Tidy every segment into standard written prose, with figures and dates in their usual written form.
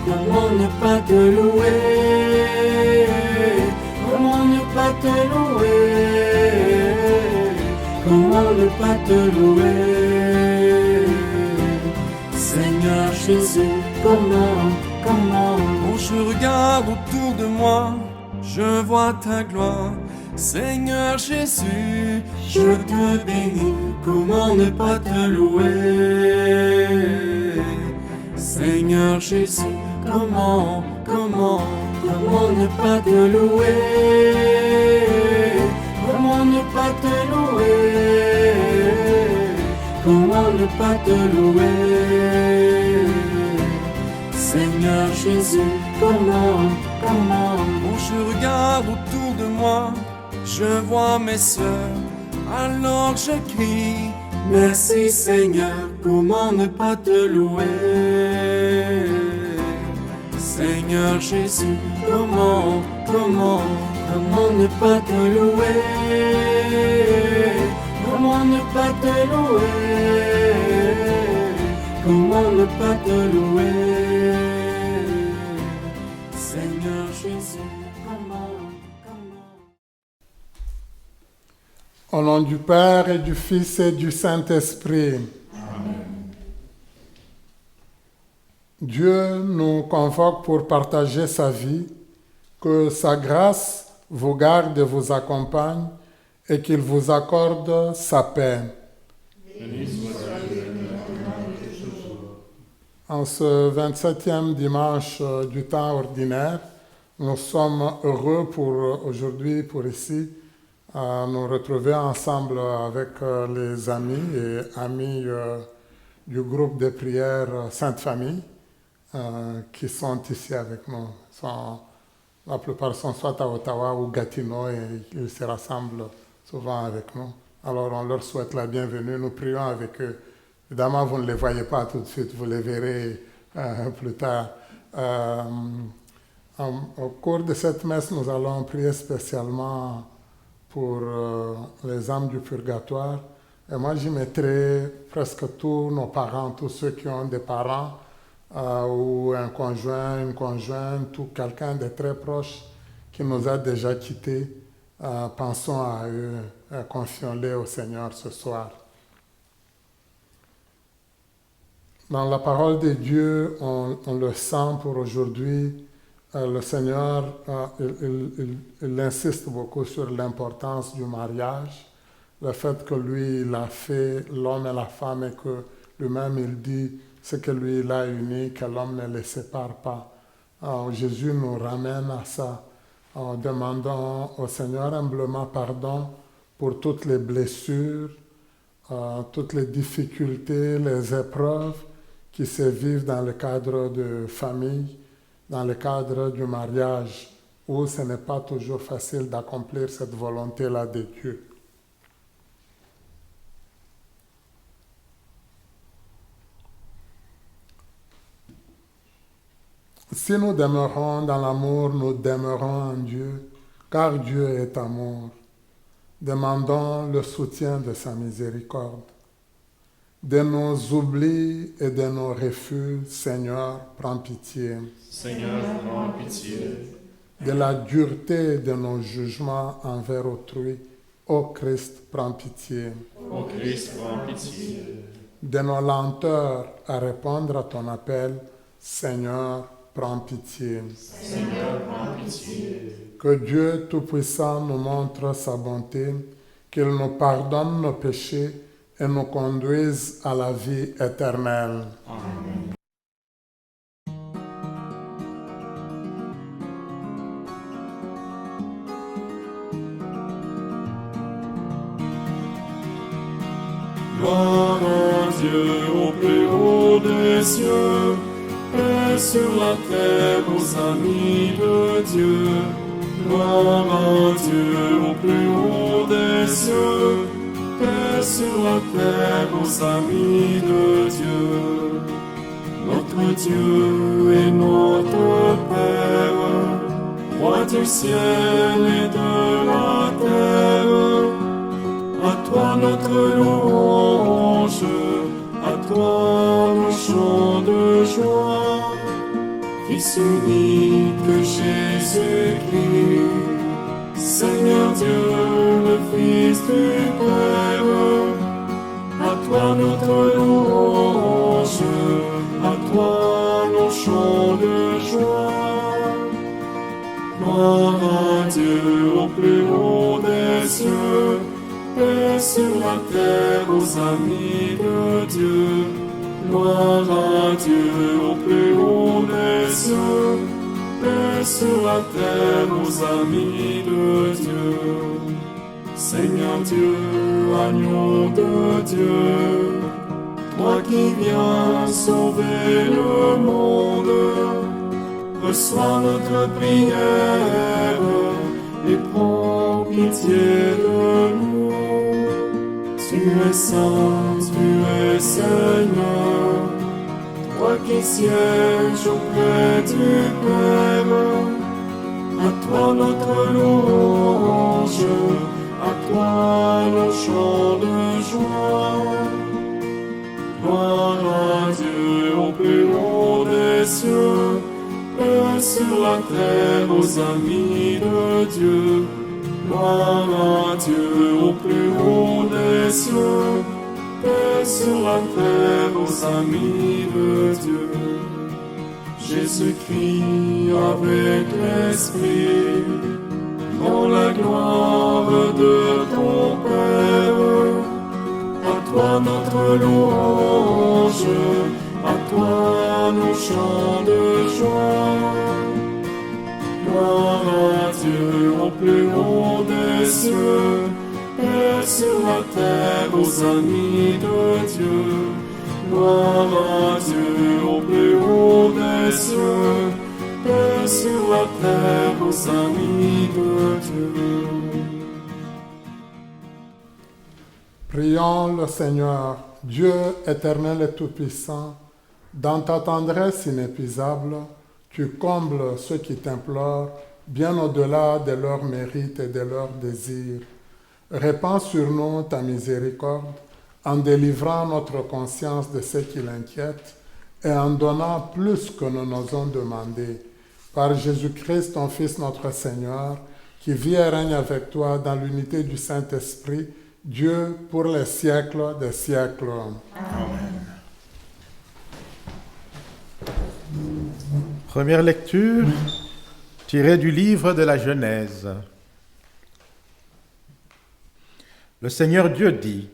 comment ne pas te louer? Comment ne pas te louer? Comment ne pas te louer? Seigneur Jésus, comment? Quand je regarde autour de moi, je vois ta gloire. Seigneur Jésus, Je te bénis, comment ne pas te louer? Seigneur Jésus, comment ne pas te louer? Comment ne pas te louer? Comment ne pas te louer? Seigneur Jésus, comment? quand je regarde autour de moi, je vois mes sœurs, alors je crie. Merci Seigneur, comment ne pas te louer? Seigneur Jésus, comment ne pas te louer? Comment ne pas te louer? Comment ne pas te louer? Seigneur Jésus, comment? Au nom du Père et du Fils et du Saint-Esprit. Amen. Dieu nous convoque pour partager sa vie, que sa grâce vous garde et vous accompagne et qu'il vous accorde sa paix. Béni soit Dieu maintenant et toujours. En ce 27e dimanche du temps ordinaire, nous sommes heureux pour aujourd'hui, pour ici, nous retrouver ensemble avec les amis et amis du groupe de prière Sainte Famille qui sont ici avec nous. La plupart sont soit à Ottawa ou Gatineau et ils se rassemblent souvent avec nous. Alors on leur souhaite la bienvenue, nous prions avec eux. Évidemment, vous ne les voyez pas tout de suite, vous les verrez plus tard. Au cours de cette messe, nous allons prier spécialement pour les âmes du purgatoire. Et moi, j'y mettrai presque tous nos parents, tous ceux qui ont des parents ou un conjoint, une conjointe ou quelqu'un de très proche qui nous a déjà quittés. Pensons à eux, confions-les au Seigneur ce soir. Dans la parole de Dieu, on le sent pour aujourd'hui. Le Seigneur, il insiste beaucoup sur l'importance du mariage, le fait que lui, il a fait l'homme et la femme et que lui-même, il dit ce que lui, il a uni, que l'homme ne les sépare pas. Alors, Jésus nous ramène à ça en demandant au Seigneur humblement pardon pour toutes les blessures, toutes les difficultés, les épreuves qui se vivent dans le cadre de famille, dans le cadre du mariage, où ce n'est pas toujours facile d'accomplir cette volonté-là de Dieu. Si nous demeurons dans l'amour, nous demeurons en Dieu, car Dieu est amour. Demandons le soutien de sa miséricorde. De nos oublis et de nos refus, Seigneur, prends pitié. Seigneur, prends pitié. De la dureté de nos jugements envers autrui, ô Christ, prends pitié. Ô Christ, prends pitié. De nos lenteurs à répondre à ton appel, Seigneur, prends pitié. Seigneur, prends pitié. Que Dieu Tout-Puissant nous montre sa bonté, qu'il nous pardonne nos péchés et nous conduise à la vie éternelle. Amen. Gloire à Dieu au plus haut des cieux, paix sur la terre aux amis de Dieu. Gloire à Dieu au plus haut des cieux, paix sur la terre aux amis de Dieu. Notre Dieu est notre Père, Roi du ciel et de la terre. À toi notre louange, à toi nos chants de joie. Fils unique Jésus-Christ, Seigneur Dieu, le Fils du Père, à toi notre louange, à toi nos chants de joie. Gloire à Dieu au plus haut des cieux, paix sur la terre aux amis de Dieu. Gloire à Dieu au plus haut des cieux, paix sur la terre aux amis de Dieu. Seigneur Dieu, agneau de Dieu, toi qui viens sauver le monde, reçois notre prière et prends pitié de nous. Tu es saint, tu es Seigneur, toi qui sièges auprès du Père. À toi notre louange, à toi nos chants de joie. Gloire à Dieu au plus haut des cieux, paix sur la terre aux amis de Dieu. Gloire à Dieu au plus haut des cieux, paix sur la terre aux amis de Dieu. Jésus-Christ avec l'Esprit, dans la gloire de ton Père. À toi notre louange, à toi nos chants de joie. Gloire à Dieu au plus haut des cieux, paix sur la terre aux amis de Dieu. Gloire à Dieu au plus haut des cieux, paix sur la terre aux amis de Dieu. Prions le Seigneur, Dieu éternel et tout-puissant, dans ta tendresse inépuisable, tu combles ceux qui t'implorent bien au-delà de leurs mérites et de leurs désirs. Répands sur nous ta miséricorde en délivrant notre conscience de ce qui l'inquiète et en donnant plus que nous n'osons demander. Par Jésus-Christ, ton Fils notre Seigneur, qui vit et règne avec toi dans l'unité du Saint-Esprit, Dieu pour les siècles des siècles. Amen. Première lecture tirée du livre de la Genèse. Le Seigneur Dieu dit: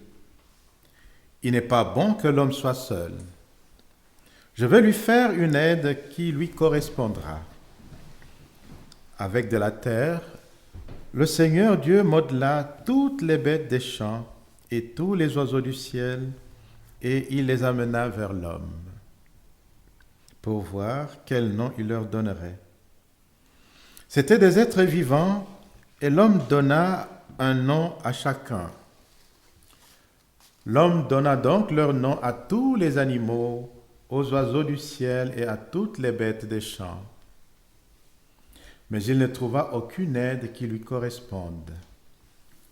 « Il n'est pas bon que l'homme soit seul. Je vais lui faire une aide qui lui correspondra. » Avec de la terre, le Seigneur Dieu modela toutes les bêtes des champs et tous les oiseaux du ciel, et il les amena vers l'homme, pour voir quel nom il leur donnerait. C'étaient des êtres vivants, et l'homme donna un nom à chacun. L'homme donna donc leur nom à tous les animaux, aux oiseaux du ciel et à toutes les bêtes des champs. Mais il ne trouva aucune aide qui lui corresponde.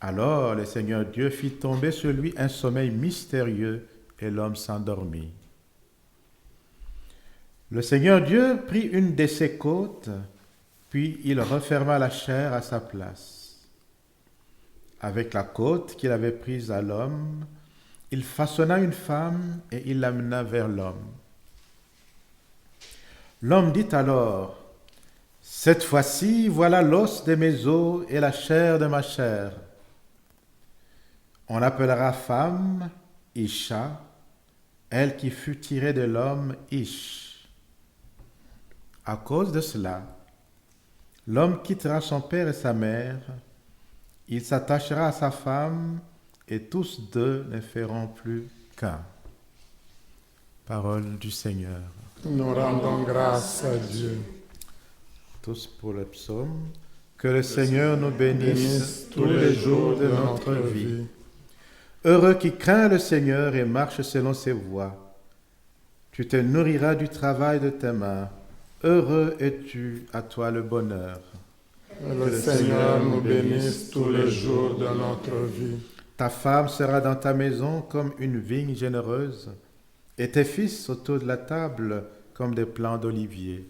Alors le Seigneur Dieu fit tomber sur lui un sommeil mystérieux et l'homme s'endormit. Le Seigneur Dieu prit une de ses côtes, puis il referma la chair à sa place. Avec la côte qu'il avait prise à l'homme, il façonna une femme et il l'amena vers l'homme. L'homme dit alors: « Cette fois-ci, voilà l'os de mes os et la chair de ma chair. On l'appellera femme Isha, elle qui fut tirée de l'homme Ish. À cause de cela, l'homme quittera son père et sa mère, il s'attachera à sa femme, et tous deux ne feront plus qu'un. » Parole du Seigneur. Nous rendons grâce à Dieu. Tous pour le psaume. Que le Seigneur nous bénisse tous les jours de notre vie. Heureux qui craint le Seigneur et marche selon ses voies. Tu te nourriras du travail de tes mains. Heureux es-tu, à toi le bonheur. Que le Seigneur nous bénisse tous les jours de notre vie. Ta femme sera dans ta maison comme une vigne généreuse, et tes fils autour de la table comme des plants d'olivier.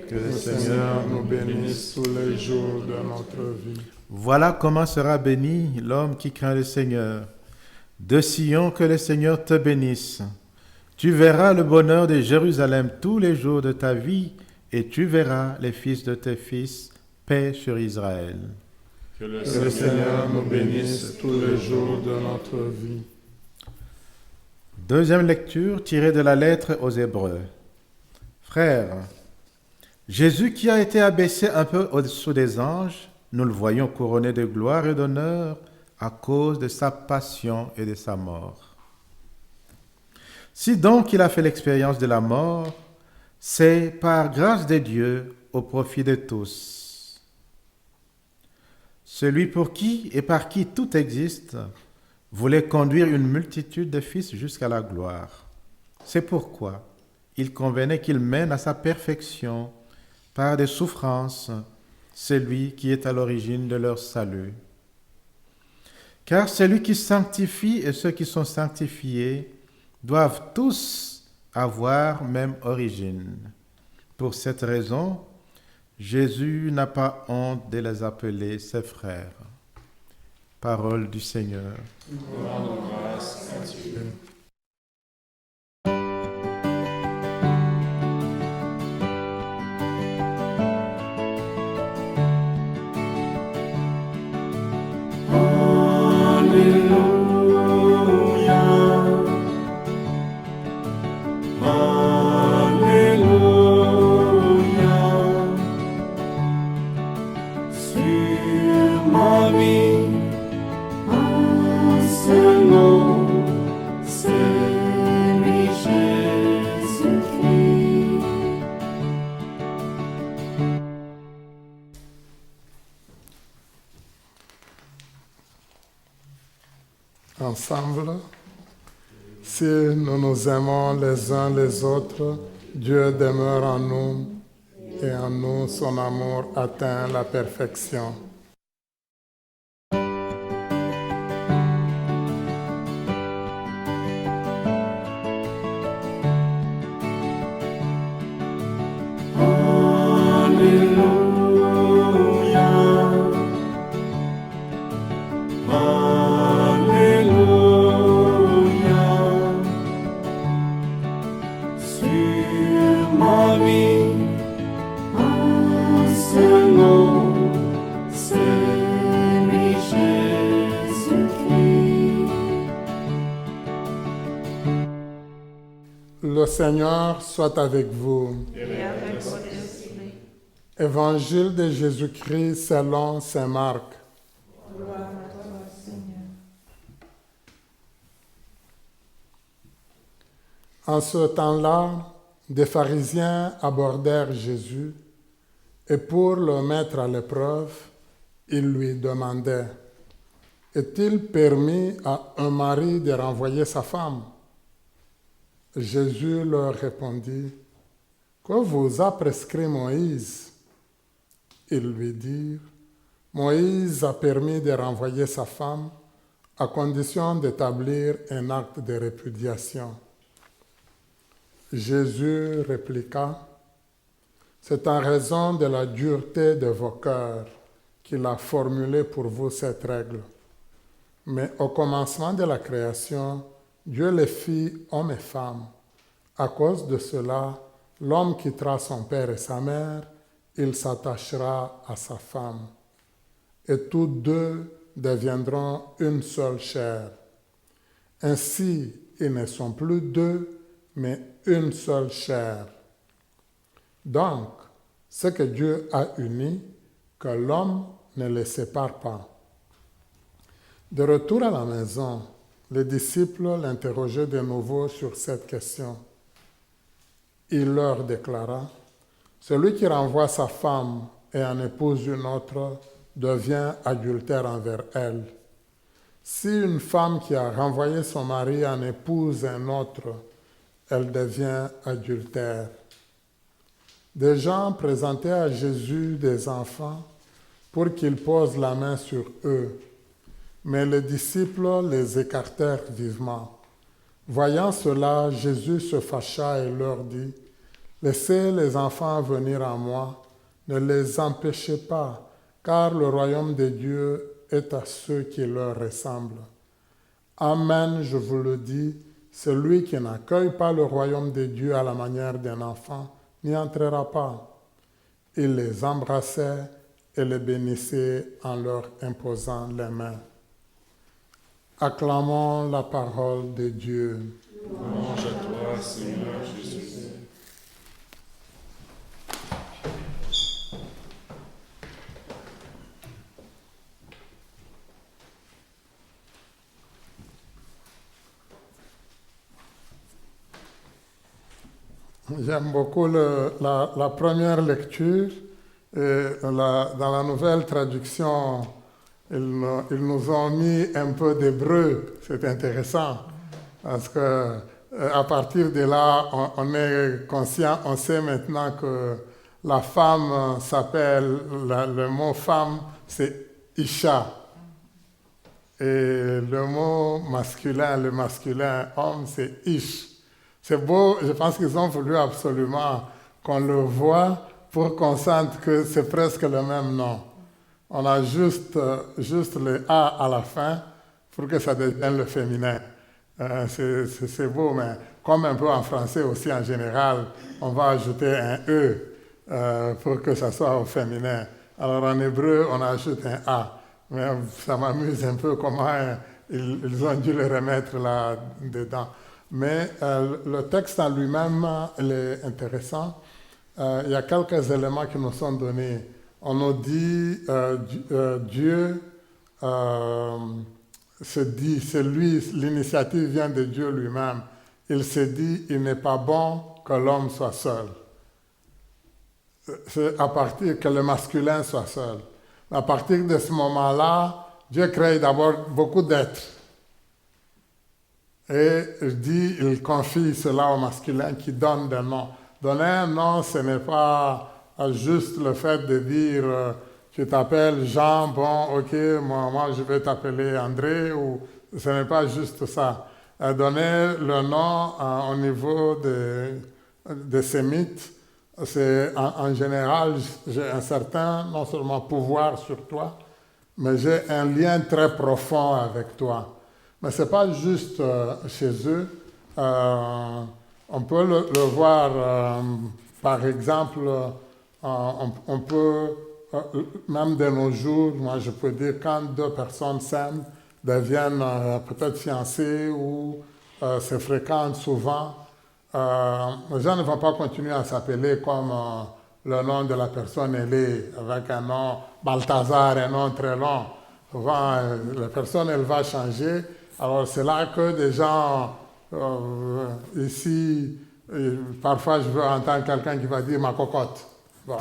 Que le Le Seigneur nous bénisse tous les jours de notre vie. Voilà comment sera béni l'homme qui craint le Seigneur. De Sion, que le Seigneur te bénisse. Tu verras le bonheur de Jérusalem tous les jours de ta vie, et tu verras les fils de tes fils. Paix sur Israël. Que le Que le Seigneur nous bénisse tous les jours de notre vie. Deuxième lecture tirée de la lettre aux Hébreux. Frères, Jésus qui a été abaissé un peu au-dessous des anges, nous le voyons couronné de gloire et d'honneur à cause de sa passion et de sa mort. Si donc il a fait l'expérience de la mort, c'est par grâce de Dieu au profit de tous. Celui pour qui et par qui tout existe voulait conduire une multitude de fils jusqu'à la gloire. C'est pourquoi il convenait qu'il mène à sa perfection par des souffrances celui qui est à l'origine de leur salut. Car celui qui sanctifie et ceux qui sont sanctifiés doivent tous avoir même origine. Pour cette raison, Jésus n'a pas honte de les appeler ses frères. Parole du Seigneur. Rends grâce à Dieu. Ensemble, si nous nous aimons les uns les autres, Dieu demeure en nous et en nous son amour atteint la perfection. Le Seigneur soit avec vous. Et avec votre esprit. Évangile de Jésus-Christ selon saint Marc. Gloire à toi, Seigneur. En ce temps-là, des pharisiens abordèrent Jésus et pour le mettre à l'épreuve, ils lui demandaient: est-il permis à un mari de renvoyer sa femme? Jésus leur répondit: que vous a prescrit Moïse? Ils lui dirent: Moïse a permis de renvoyer sa femme à condition d'établir un acte de répudiation. Jésus répliqua: c'est en raison de la dureté de vos cœurs qu'il a formulé pour vous cette règle. Mais au commencement de la création, Dieu les fit hommes et femmes. À cause de cela, l'homme quittera son père et sa mère, il s'attachera à sa femme. Et tous deux deviendront une seule chair. Ainsi, ils ne sont plus deux, mais une seule chair. Donc, ce que Dieu a uni, que l'homme ne le sépare pas. De retour à la maison, les disciples l'interrogeaient de nouveau sur cette question. Il leur déclara: celui qui renvoie sa femme et en épouse une autre devient adultère envers elle. Si une femme qui a renvoyé son mari en épouse un autre, elle devient adultère. Des gens présentaient à Jésus des enfants pour qu'il pose la main sur eux. Mais les disciples les écartèrent vivement. Voyant cela, Jésus se fâcha et leur dit: Laissez les enfants venir à moi, ne les empêchez pas, car le royaume de Dieu est à ceux qui leur ressemblent. Amen, je vous le dis, celui qui n'accueille pas le royaume de Dieu à la manière d'un enfant n'y entrera pas. Il les embrassait et les bénissait en leur imposant les mains. Acclamons la parole de Dieu. Louange à toi, Seigneur Jésus. J'aime beaucoup la première lecture. Et dans la nouvelle traduction, ils nous ont mis un peu d'hébreu. C'est intéressant parce que à partir de là, on est conscient, on sait maintenant que la femme s'appelle, le mot femme, c'est Isha. Et le mot masculin, le masculin homme, c'est Ish. C'est beau, je pense qu'ils ont voulu absolument qu'on le voit pour qu'on sente que c'est presque le même nom. On a juste le A à la fin pour que ça devienne le féminin. C'est beau, mais comme un peu en français aussi en général, on va ajouter un E pour que ça soit au féminin. Alors en hébreu, on ajoute un A. Mais ça m'amuse un peu comment ils ont dû le remettre là-dedans. Mais le texte en lui-même, il est intéressant. Il y a quelques éléments qui nous sont donnés. On nous dit Dieu se dit, c'est lui, l'initiative vient de Dieu lui-même. Il se dit, il n'est pas bon que l'homme soit seul. C'est à partir que le masculin soit seul. À partir de ce moment-là, Dieu crée d'abord beaucoup d'êtres. Et il confie cela au masculin qui donne des noms. Donner un nom, ce n'est pas juste le fait de dire tu t'appelles Jean, bon, ok, moi je vais t'appeler André, ou ce n'est pas juste ça. Donner le nom au niveau de ces mythes, c'est en général, j'ai un certain, non seulement pouvoir sur toi, mais j'ai un lien très profond avec toi. Mais ce n'est pas juste chez eux. On peut le voir, par exemple, on peut, même de nos jours, moi je peux dire, quand deux personnes s'aiment, deviennent peut-être fiancées ou se fréquentent souvent, les gens ne vont pas continuer à s'appeler comme le nom de la personne est, avec un nom Balthazar, un nom très long. Souvent, la personne, elle va changer. Alors c'est là que des gens, ici, parfois je veux entendre quelqu'un qui va dire ma cocotte. Bon.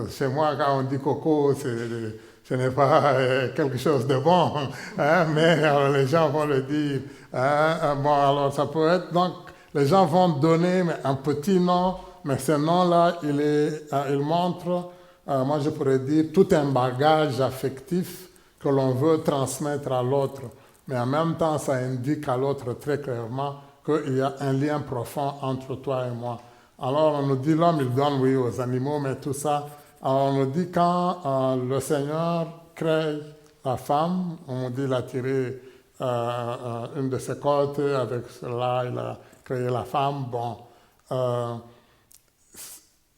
Chez moi, quand on dit coco, ce n'est pas quelque chose de bon, hein, mais alors, les gens vont le dire. Hein, bon, alors ça peut être, donc les gens vont donner un petit nom, mais ce nom-là, il montre, moi je pourrais dire, tout un bagage affectif que l'on veut transmettre à l'autre. Mais en même temps, ça indique à l'autre très clairement qu'il y a un lien profond entre toi et moi. Alors on nous dit, l'homme, il donne, oui, aux animaux, mais tout ça. Alors on nous dit, quand le Seigneur crée la femme, on nous dit, il a tiré une de ses côtes, avec cela, il a créé la femme. Bon,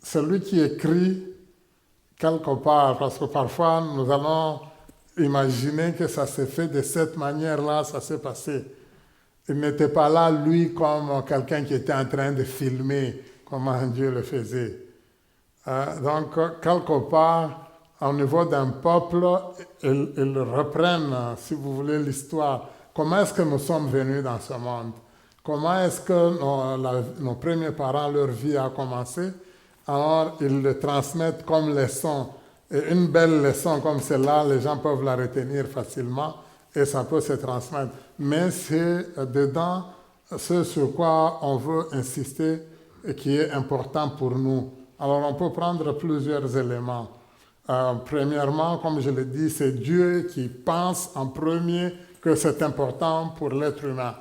celui qui écrit quelque part, parce que parfois nous allons imaginer que ça s'est fait de cette manière-là, ça s'est passé. Il n'était pas là, lui, comme quelqu'un qui était en train de filmer comment Dieu le faisait. Donc, quelque part, au niveau d'un peuple, ils reprennent, si vous voulez, l'histoire. Comment est-ce que nous sommes venus dans ce monde? Comment est-ce que nos premiers parents, leur vie a commencé? Alors, ils le transmettent comme leçon. Et une belle leçon comme celle-là, les gens peuvent la retenir facilement et ça peut se transmettre. Mais c'est dedans ce sur quoi on veut insister et qui est important pour nous. Alors on peut prendre plusieurs éléments. Premièrement, comme je l'ai dit, c'est Dieu qui pense en premier que c'est important pour l'être humain.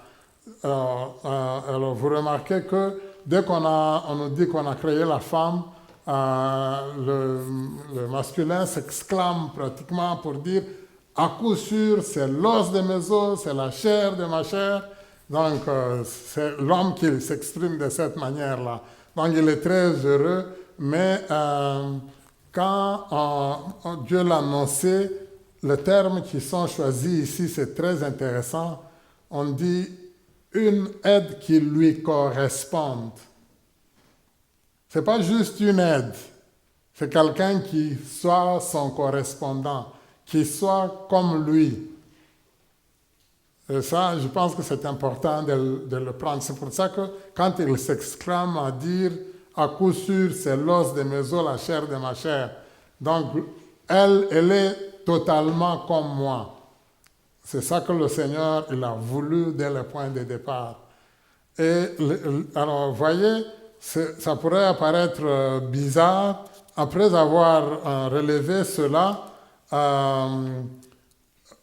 Alors vous remarquez que dès on nous dit qu'on a créé la femme, le masculin s'exclame pratiquement pour dire à coup sûr, c'est l'os de mes os, c'est la chair de ma chair. Donc, c'est l'homme qui s'exprime de cette manière-là. Donc, il est très heureux, mais quand Dieu l'a annoncé, les termes qui sont choisis ici, c'est très intéressant. On dit une aide qui lui corresponde. Ce n'est pas juste une aide, c'est quelqu'un qui soit son correspondant, qui soit comme lui. Et ça, je pense que c'est important de le prendre. C'est pour ça que quand il s'exclame à dire « à coup sûr, c'est l'os de mes os, la chair de ma chair », donc elle est totalement comme moi. C'est ça que le Seigneur il a voulu dès le point de départ. Et alors, vous voyez, ça pourrait apparaître bizarre. Après avoir relevé cela,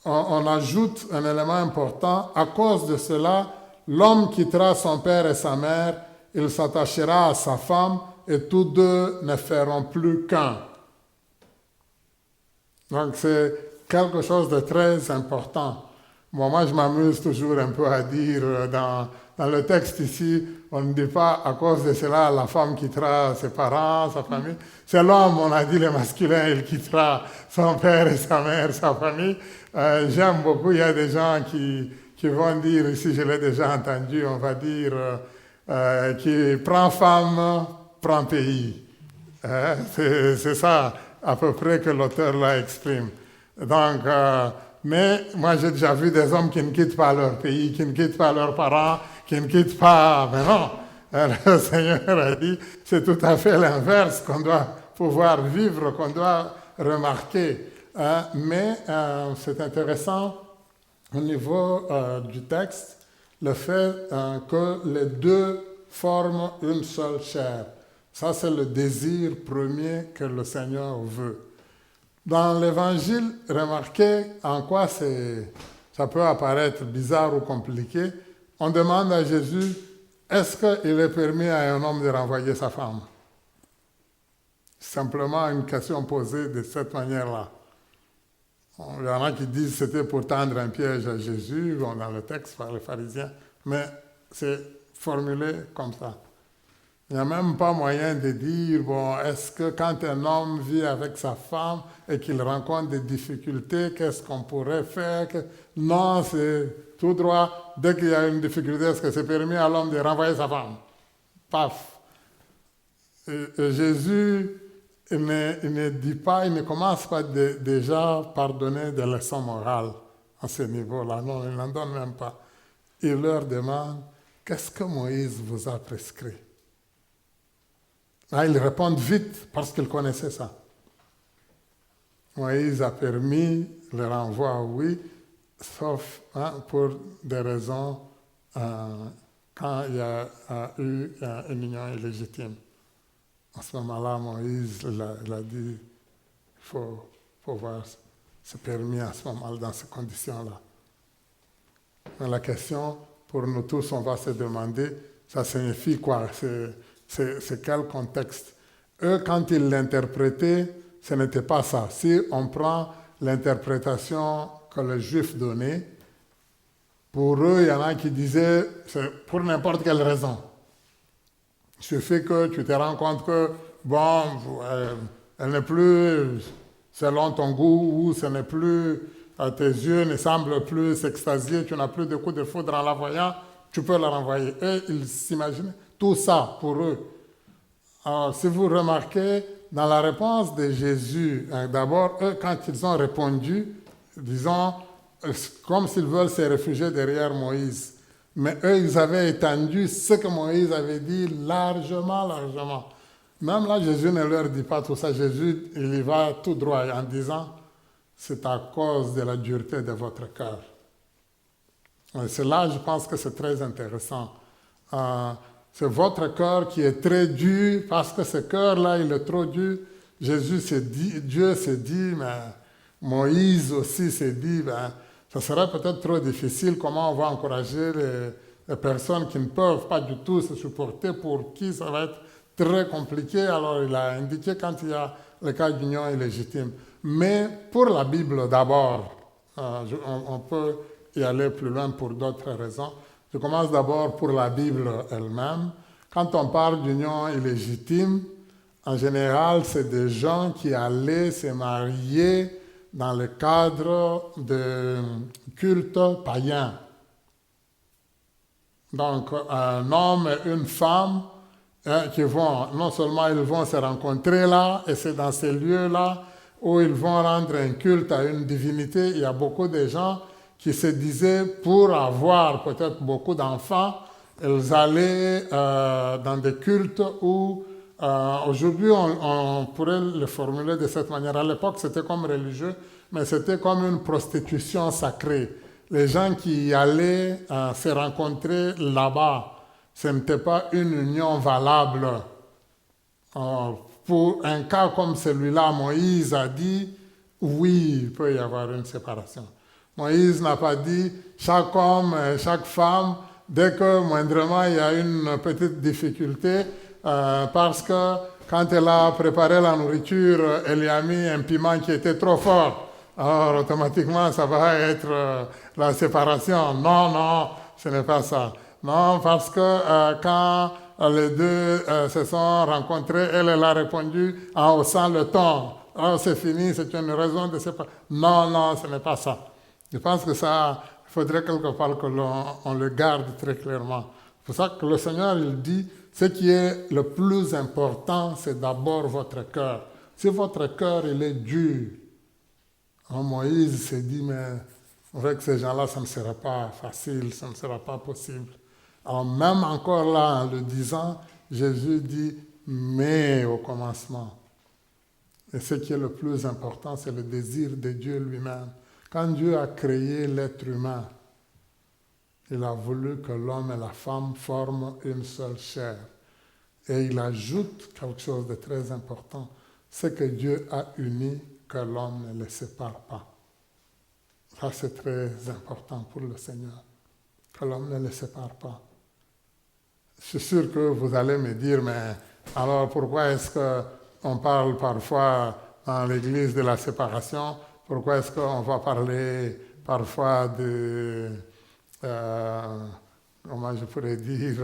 on ajoute un élément important. À cause de cela, l'homme quittera son père et sa mère, il s'attachera à sa femme et tous deux ne feront plus qu'un. Donc c'est quelque chose de très important. Bon, moi, je m'amuse toujours un peu à dire, dans le texte ici, on ne dit pas à cause de cela, la femme quittera ses parents, sa famille. C'est l'homme, on a dit le masculin, il quittera son père et sa mère, sa famille. J'aime beaucoup, il y a des gens qui vont dire, ici je l'ai déjà entendu, on va dire, qui prend femme, prend pays. C'est ça à peu près que l'auteur là exprime. Donc, mais moi j'ai déjà vu des hommes qui ne quittent pas leur pays, qui ne quittent pas leurs parents, qui ne quittent pas... Mais non, le Seigneur a dit, c'est tout à fait l'inverse qu'on doit pouvoir vivre, qu'on doit remarquer. Mais c'est intéressant au niveau du texte, le fait que les deux forment une seule chair. Ça, c'est le désir premier que le Seigneur veut. Dans l'Évangile, remarquez en quoi ça peut apparaître bizarre ou compliqué. On demande à Jésus, est-ce qu'il est permis à un homme de renvoyer sa femme? Simplement une question posée de cette manière-là. Il y en a qui disent que c'était pour tendre un piège à Jésus, dans le texte par les pharisiens, mais c'est formulé comme ça. Il n'y a même pas moyen de dire, bon, est-ce que quand un homme vit avec sa femme et qu'il rencontre des difficultés, qu'est-ce qu'on pourrait faire? Non, c'est tout droit. Dès qu'il y a une difficulté, est-ce que c'est permis à l'homme de renvoyer sa femme? Paf. Et Jésus, il ne dit pas, il ne commence pas déjà par donner des leçons morales à ce niveau-là. Non, il n'en donne même pas. Il leur demande, qu'est-ce que Moïse vous a prescrit? Là, ils répondent vite parce qu'ils connaissaient ça. Moïse a permis le renvoi, oui, sauf pour des raisons quand il y a eu une union illégitime. À ce moment-là, Moïse il a dit il faut voir, c'est permis à ce moment-là, dans ces conditions-là. Mais la question, pour nous tous, on va se demander, ça signifie quoi? C'est quel contexte? Eux, quand ils l'interprétaient, ce n'était pas ça. Si on prend l'interprétation que les Juifs donnaient, pour eux, il y en a qui disaient, c'est pour n'importe quelle raison. Il suffit que tu te rends compte que, bon, elle n'est plus selon ton goût, ou ce n'est plus, tes yeux ne semblent plus s'extasier, tu n'as plus de coups de foudre en la voyant, tu peux la renvoyer. Et ils s'imaginaient tout ça pour eux. Alors, si vous remarquez, dans la réponse de Jésus, d'abord, eux, quand ils ont répondu, disons, comme s'ils veulent se réfugier derrière Moïse. Mais eux, ils avaient étendu ce que Moïse avait dit largement. Même là, Jésus ne leur dit pas tout ça. Jésus, il y va tout droit en disant, c'est à cause de la dureté de votre cœur. Et c'est là, je pense que c'est très intéressant. C'est votre cœur qui est très dur, parce que ce cœur-là, il est trop dur. Dieu s'est dit, mais Moïse aussi s'est dit, ça serait peut-être trop difficile, comment on va encourager les personnes qui ne peuvent pas du tout se supporter, pour qui ça va être très compliqué. Alors il a indiqué quand il y a le cas d'union illégitime. Mais pour la Bible d'abord, on peut y aller plus loin pour d'autres raisons. Je commence d'abord pour la Bible elle-même. Quand on parle d'union illégitime, en général, c'est des gens qui allaient se marier dans le cadre de cultes païens. Donc, un homme et une femme qui vont, non seulement ils vont se rencontrer là, et c'est dans ces lieux-là où ils vont rendre un culte à une divinité. Il y a beaucoup de gens qui se disaient, pour avoir peut-être beaucoup d'enfants, ils allaient dans des cultes où, aujourd'hui, on pourrait le formuler de cette manière. À l'époque, c'était comme religieux, mais c'était comme une prostitution sacrée. Les gens qui y allaient se rencontrer là-bas, ce n'était pas une union valable. Pour un cas comme celui-là, Moïse a dit, oui, il peut y avoir une séparation. Moïse n'a pas dit, chaque homme, chaque femme, dès que moindrement il y a une petite difficulté, parce que quand elle a préparé la nourriture, elle y a mis un piment qui était trop fort. Alors automatiquement, ça va être la séparation. Non, non, ce n'est pas ça. Non, parce que quand les deux se sont rencontrés, elle a répondu en haussant le ton. Alors c'est fini, c'est une raison de séparation. Non, non, ce n'est pas ça. Je pense que ça, il faudrait quelque part que l'on le garde très clairement. C'est pour ça que le Seigneur, il dit, ce qui est le plus important, c'est d'abord votre cœur. Si votre cœur, il est dur, Moïse s'est dit, mais avec ces gens-là, ça ne sera pas facile, ça ne sera pas possible. Alors même encore là, en le disant, Jésus dit, mais au commencement. Et ce qui est le plus important, c'est le désir de Dieu lui-même. Quand Dieu a créé l'être humain, il a voulu que l'homme et la femme forment une seule chair. Et il ajoute quelque chose de très important, c'est que Dieu a uni, que l'homme ne le sépare pas. Ça, c'est très important pour le Seigneur, que l'homme ne le sépare pas. Je suis sûr que vous allez me dire, mais alors pourquoi est-ce qu'on parle parfois dans l'Église de la séparation? Pourquoi est-ce qu'on va parler parfois de, comment je pourrais dire,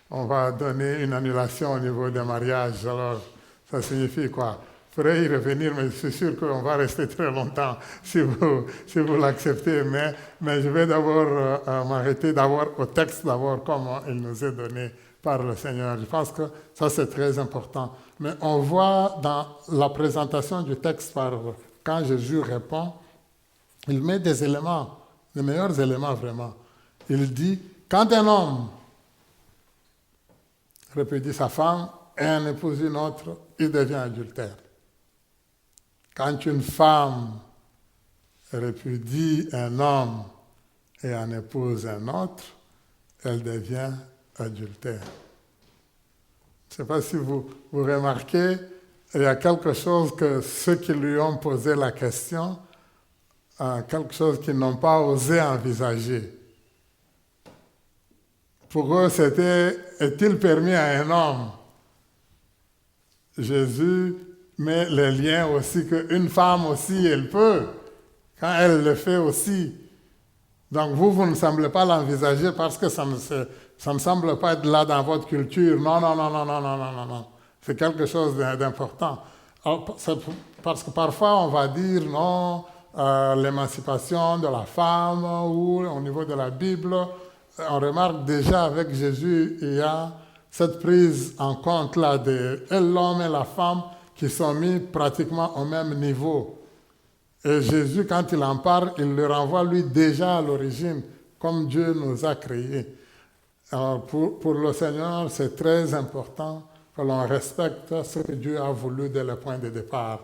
on va donner une annulation au niveau des mariages. Alors, ça signifie quoi? Il faudrait y revenir, mais je suis sûr qu'on va rester très longtemps si vous l'acceptez. Mais je vais d'abord m'arrêter d'abord au texte, d'abord, comment il nous est donné par le Seigneur. Je pense que ça, c'est très important. Mais on voit dans la présentation du texte, quand Jésus répond, il met des éléments, les meilleurs éléments vraiment. Il dit, quand un homme répudie sa femme et en épouse une autre, il devient adultère. Quand une femme répudie un homme et en épouse un autre, elle devient adultère. Je ne sais pas si vous remarquez, il y a quelque chose que ceux qui lui ont posé la question, quelque chose qu'ils n'ont pas osé envisager. Pour eux, c'était, est-il permis à un homme? Jésus met le lien aussi qu'une femme aussi, elle peut, quand elle le fait aussi. Donc vous ne semblez pas l'envisager parce que ça ne semble pas être là dans votre culture. Non. C'est quelque chose d'important. Parce que parfois on va dire non, l'émancipation de la femme ou au niveau de la Bible, on remarque déjà avec Jésus, il y a cette prise en compte là de l'homme et la femme qui sont mis pratiquement au même niveau. Et Jésus, quand il en parle, il le renvoie lui déjà à l'origine, comme Dieu nous a créés. Alors pour le Seigneur, c'est très important que l'on respecte ce que Dieu a voulu dès le point de départ.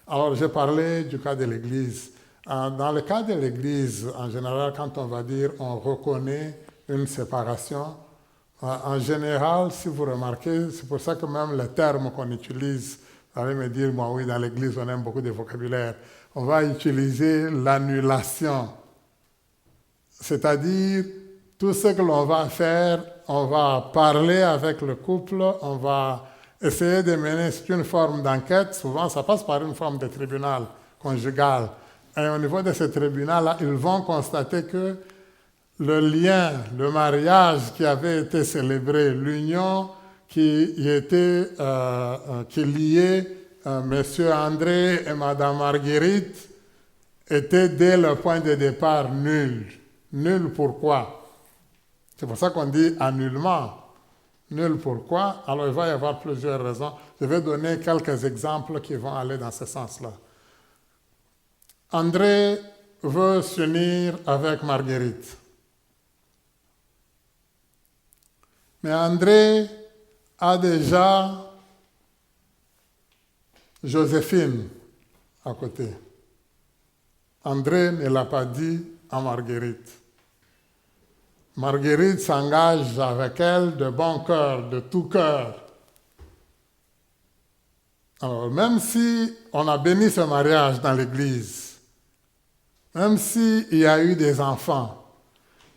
Alors j'ai parlé du cas de l'Église. Dans le cas de l'Église, en général, quand on va dire on reconnaît une séparation, en général, si vous remarquez, c'est pour ça que même les termes qu'on utilise, vous allez me dire, moi oui, dans l'Église, on aime beaucoup de vocabulaire. On va utiliser l'annulation. C'est-à-dire, tout ce que l'on va faire, on va parler avec le couple, on va essayer de mener une forme d'enquête. Souvent, ça passe par une forme de tribunal conjugal. Et au niveau de ce tribunal-là, ils vont constater que le lien, le mariage qui avait été célébré, l'union qui liait M. André et Mme Marguerite était dès le point de départ nul. Nul pourquoi? C'est pour ça qu'on dit annulement. Nul pourquoi? Alors il va y avoir plusieurs raisons. Je vais donner quelques exemples qui vont aller dans ce sens-là. André veut s'unir avec Marguerite. Mais André a déjà Joséphine à côté. André ne l'a pas dit à Marguerite. Marguerite s'engage avec elle de bon cœur, de tout cœur. Alors, même si on a béni ce mariage dans l'église, même s'il y a eu des enfants,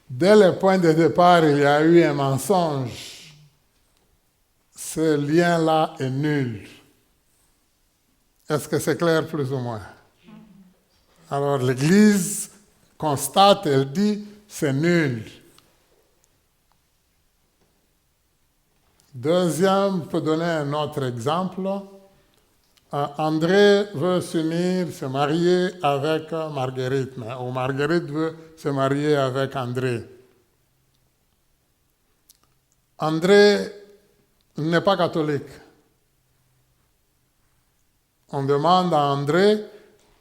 dès le point de départ, il y a eu un mensonge, ce lien-là est nul. Est-ce que c'est clair plus ou moins? Alors l'Église constate, elle dit, c'est nul. Deuxième, je peux donner un autre exemple. André veut se marier avec Marguerite, ou Marguerite veut se marier avec André. André n'est pas catholique. On demande à André,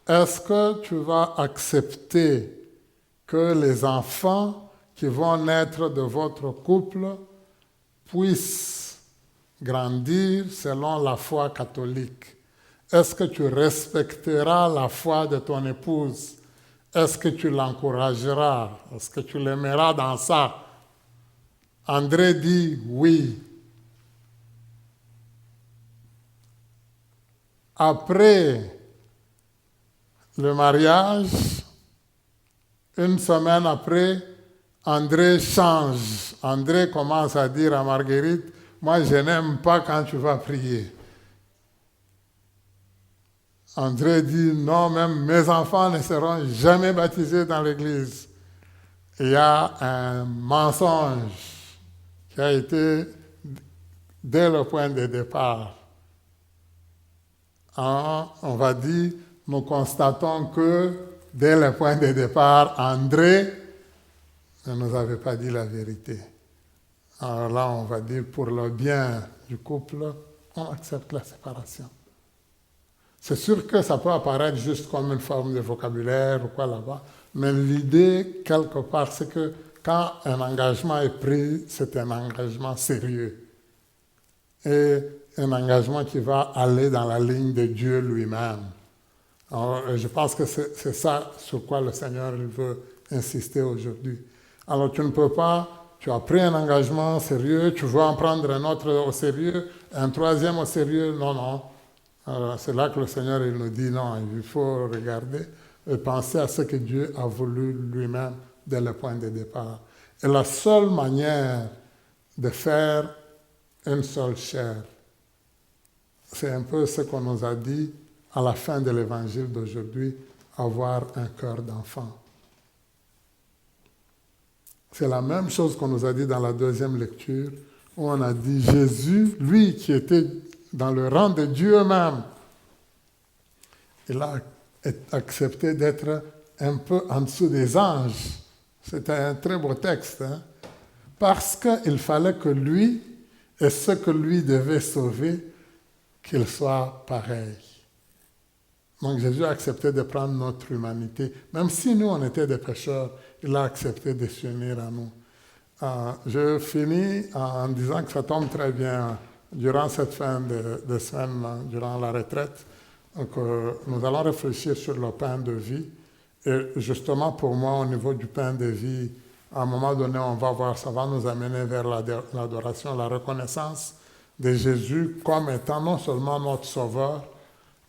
est-ce que tu vas accepter que les enfants qui vont naître de votre couple puissent grandir selon la foi catholique? Est-ce que tu respecteras la foi de ton épouse? Est-ce que tu l'encourageras? Est-ce que tu l'aimeras dans ça? André dit oui. Après le mariage, une semaine après, André change. André commence à dire à Marguerite, moi je n'aime pas quand tu vas prier. André dit, non, même mes enfants ne seront jamais baptisés dans l'église. Il y a un mensonge qui a été dès le point de départ. On va dire, nous constatons que dès le point de départ, André ne nous avait pas dit la vérité. Alors là, on va dire, pour le bien du couple, on accepte la séparation. C'est sûr que ça peut apparaître juste comme une forme de vocabulaire ou quoi là-bas, mais l'idée, quelque part, c'est que quand un engagement est pris, c'est un engagement sérieux. Et un engagement qui va aller dans la ligne de Dieu lui-même. Alors, je pense que c'est ça sur quoi le Seigneur veut insister aujourd'hui. Alors, tu ne peux pas, tu as pris un engagement sérieux, tu veux en prendre un autre au sérieux, un troisième au sérieux, non. Alors, c'est là que le Seigneur il nous dit non, il faut regarder et penser à ce que Dieu a voulu lui-même dès le point de départ. Et la seule manière de faire une seule chair, c'est un peu ce qu'on nous a dit à la fin de l'évangile d'aujourd'hui, avoir un cœur d'enfant. C'est la même chose qu'on nous a dit dans la deuxième lecture, où on a dit Jésus, lui qui était dans le rang de Dieu même, il a accepté d'être un peu en dessous des anges. C'était un très beau texte, hein? Parce qu'il fallait que lui et ce que lui devait sauver, qu'il soit pareil. Donc Jésus a accepté de prendre notre humanité. Même si nous, on était des pécheurs, il a accepté de s'unir à nous. Je finis en disant que ça tombe très bien durant cette fin de semaine, durant la retraite, que nous allons réfléchir sur le pain de vie. Et justement, pour moi, au niveau du pain de vie, à un moment donné, on va voir, ça va nous amener vers l'adoration, la reconnaissance de Jésus comme étant non seulement notre Sauveur,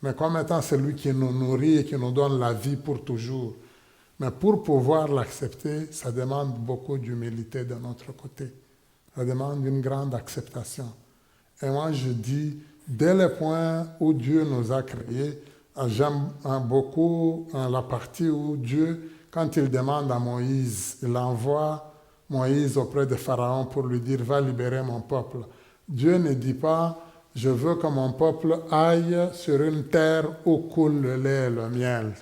mais comme étant celui qui nous nourrit et qui nous donne la vie pour toujours. Mais pour pouvoir l'accepter, ça demande beaucoup d'humilité de notre côté. Ça demande une grande acceptation. Et moi, je dis, dès le point où Dieu nous a créés, j'aime beaucoup la partie où Dieu, quand il demande à Moïse, il envoie Moïse auprès de Pharaon pour lui dire « Va libérer mon peuple ». Dieu ne dit pas « Je veux que mon peuple aille sur une terre où coule le lait et le miel ».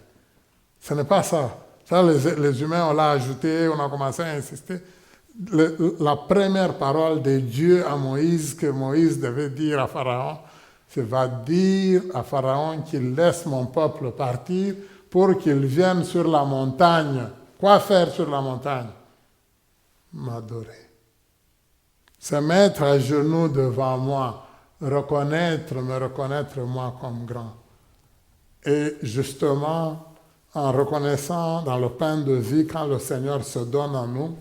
Ce n'est pas ça. Ça, les humains, on l'a ajouté, on a commencé à insister. La première parole de Dieu à Moïse, que Moïse devait dire à Pharaon, c'est « Va dire à Pharaon qu'il laisse mon peuple partir pour qu'il vienne sur la montagne. » Quoi faire sur la montagne? M'adorer. Se mettre à genoux devant moi, me reconnaître moi comme grand. Et justement, en reconnaissant dans le pain de vie, quand le Seigneur se donne à nous,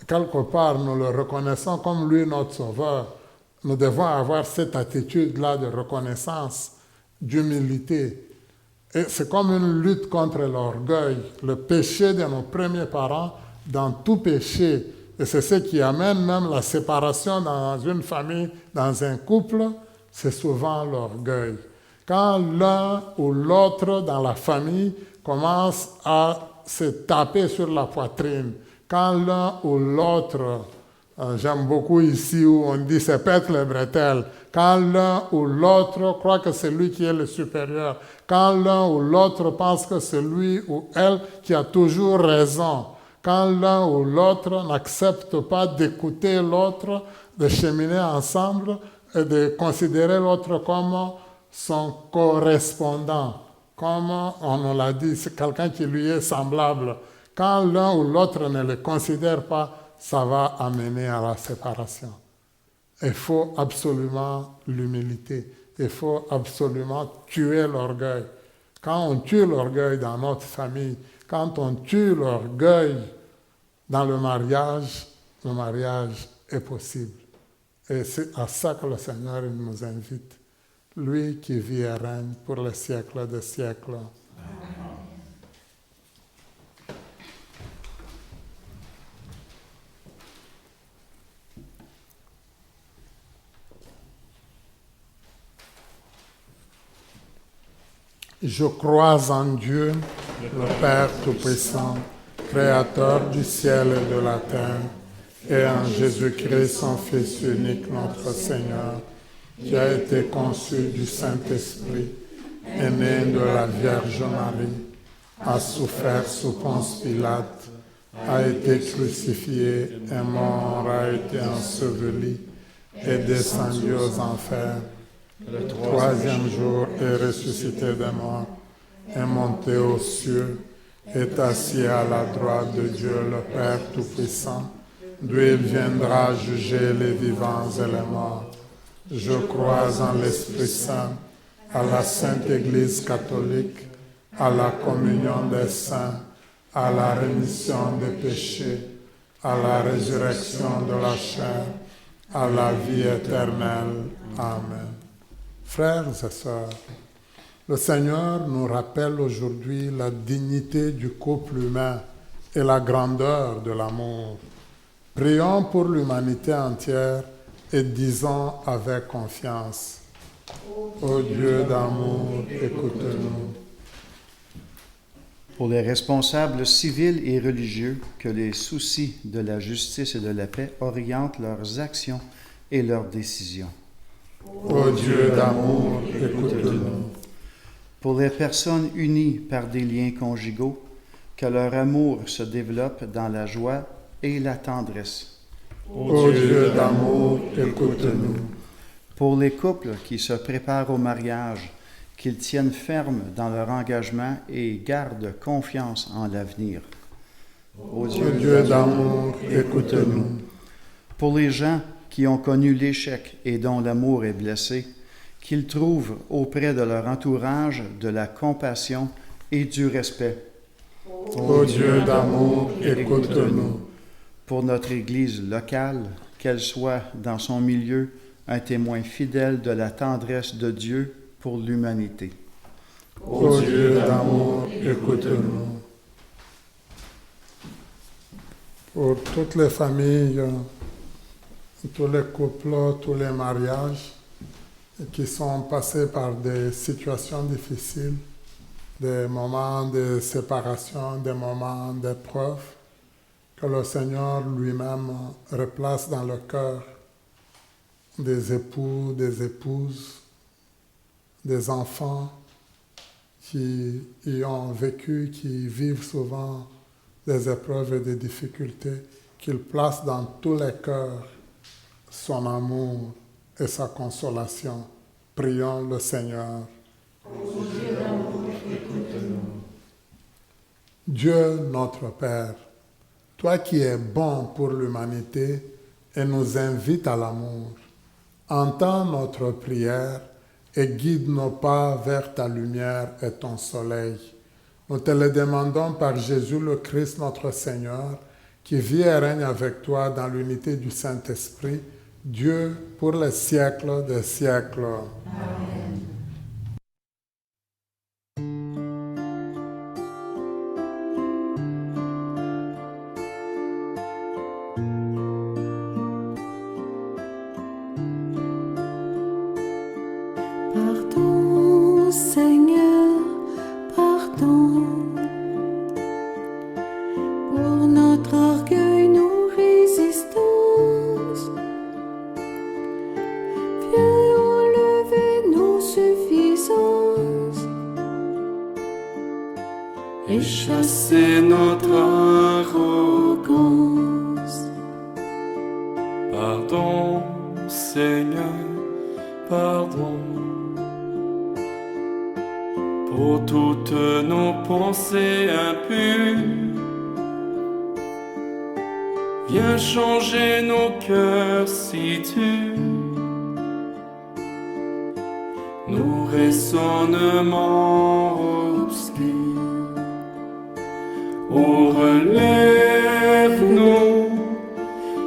quelque part, nous le reconnaissons comme lui, notre Sauveur. Nous devons avoir cette attitude-là de reconnaissance, d'humilité. Et c'est comme une lutte contre l'orgueil, le péché de nos premiers parents dans tout péché. Et c'est ce qui amène même la séparation dans une famille, dans un couple, c'est souvent l'orgueil. Quand l'un ou l'autre dans la famille commence à se taper sur la poitrine, quand l'un ou l'autre, j'aime beaucoup ici où on dit se pète les bretelles, quand l'un ou l'autre croit que c'est lui qui est le supérieur, quand l'un ou l'autre pense que c'est lui ou elle qui a toujours raison, quand l'un ou l'autre n'accepte pas d'écouter l'autre, de cheminer ensemble et de considérer l'autre comme son correspondant, comme on nous l'a dit, c'est quelqu'un qui lui est semblable. Quand l'un ou l'autre ne le considère pas, ça va amener à la séparation. Il faut absolument l'humilité. Il faut absolument tuer l'orgueil. Quand on tue l'orgueil dans notre famille, quand on tue l'orgueil dans le mariage est possible. Et c'est à ça que le Seigneur nous invite. Lui qui vit et règne pour les siècles des siècles. Je crois en Dieu, le Père Tout-Puissant, Créateur du ciel et de la terre, et en Jésus-Christ, son Fils unique, notre Seigneur, qui a été conçu du Saint-Esprit, est né de la Vierge Marie, a souffert sous Ponce Pilate, a été crucifié, est mort, a été enseveli, est descendu aux enfers. Le troisième jour est ressuscité des morts, est monté aux cieux, est assis à la droite de Dieu le Père Tout-Puissant, d'où il viendra juger les vivants et les morts. Je crois en l'Esprit Saint, à la Sainte Église catholique, à la communion des saints, à la rémission des péchés, à la résurrection de la chair, à la vie éternelle. Amen. Frères et sœurs, le Seigneur nous rappelle aujourd'hui la dignité du couple humain et la grandeur de l'amour. Prions pour l'humanité entière et disons avec confiance: Ô Dieu d'amour, écoute-nous. Pour les responsables civils et religieux, que les soucis de la justice et de la paix orientent leurs actions et leurs décisions. Ô Dieu d'amour, écoute-nous. Pour les personnes unies par des liens conjugaux, que leur amour se développe dans la joie et la tendresse. Ô Dieu d'amour, écoute-nous. Pour les couples qui se préparent au mariage, qu'ils tiennent ferme dans leur engagement et gardent confiance en l'avenir. Ô Dieu d'amour, écoute-nous. Pour les gens qui ont connu l'échec et dont l'amour est blessé, qu'ils trouvent auprès de leur entourage de la compassion et du respect. Ô Dieu d'amour, écoute-nous. Pour notre Église locale, qu'elle soit dans son milieu un témoin fidèle de la tendresse de Dieu pour l'humanité. Ô Dieu d'amour, écoute-nous. pour toutes les familles, tous les couples, tous les mariages qui sont passés par des situations difficiles, des moments de séparation, des moments d'épreuve, que le Seigneur lui-même replace dans le cœur des époux, des épouses, des enfants qui y ont vécu, qui vivent souvent des épreuves et des difficultés, qu'il place dans tous les cœurs son amour et sa consolation. Prions le Seigneur. Dieu notre Père, toi qui es bon pour l'humanité et nous invites à l'amour, entends notre prière et guide nos pas vers ta lumière et ton soleil. Nous te le demandons par Jésus le Christ notre Seigneur, qui vit et règne avec toi dans l'unité du Saint-Esprit, Dieu pour les siècles des siècles. Amen. Pardon, Seigneur, pardon pour notre orgueil, nos résistances. Viens enlever nos suffisances et chasser notre arrogance. Pardon, Seigneur, pardon pour toutes nos pensées impures. Viens changer nos cœurs si tu nos raisonnements obscurs. Oh, relève-nous,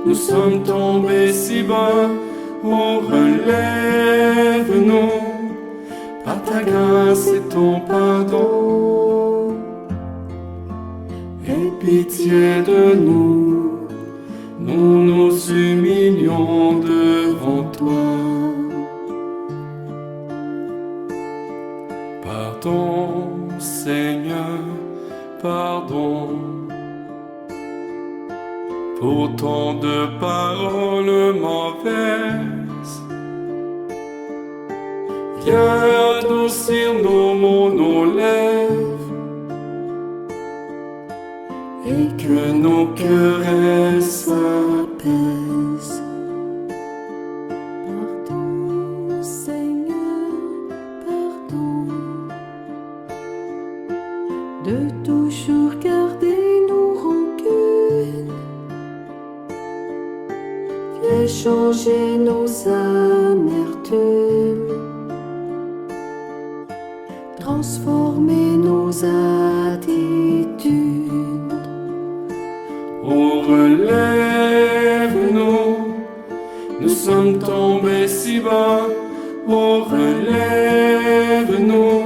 nous sommes tombés si bas. Oh, relève-nous, par ta grâce et ton pardon. Aie pitié de nous, nous nous humilions devant toi. Pardon, Seigneur, pardon pour tant de paroles mauvaises. Viens adoucir nos mots, nos lèvres, et que nos cœurs s'apaisent. Pardon, Seigneur, pardon de toujours garder nos rancunes. Viens changer nos amertumes, transformer nos attitudes. Oh, relève-nous, nous sommes tombés si bas. Oh, relève-nous,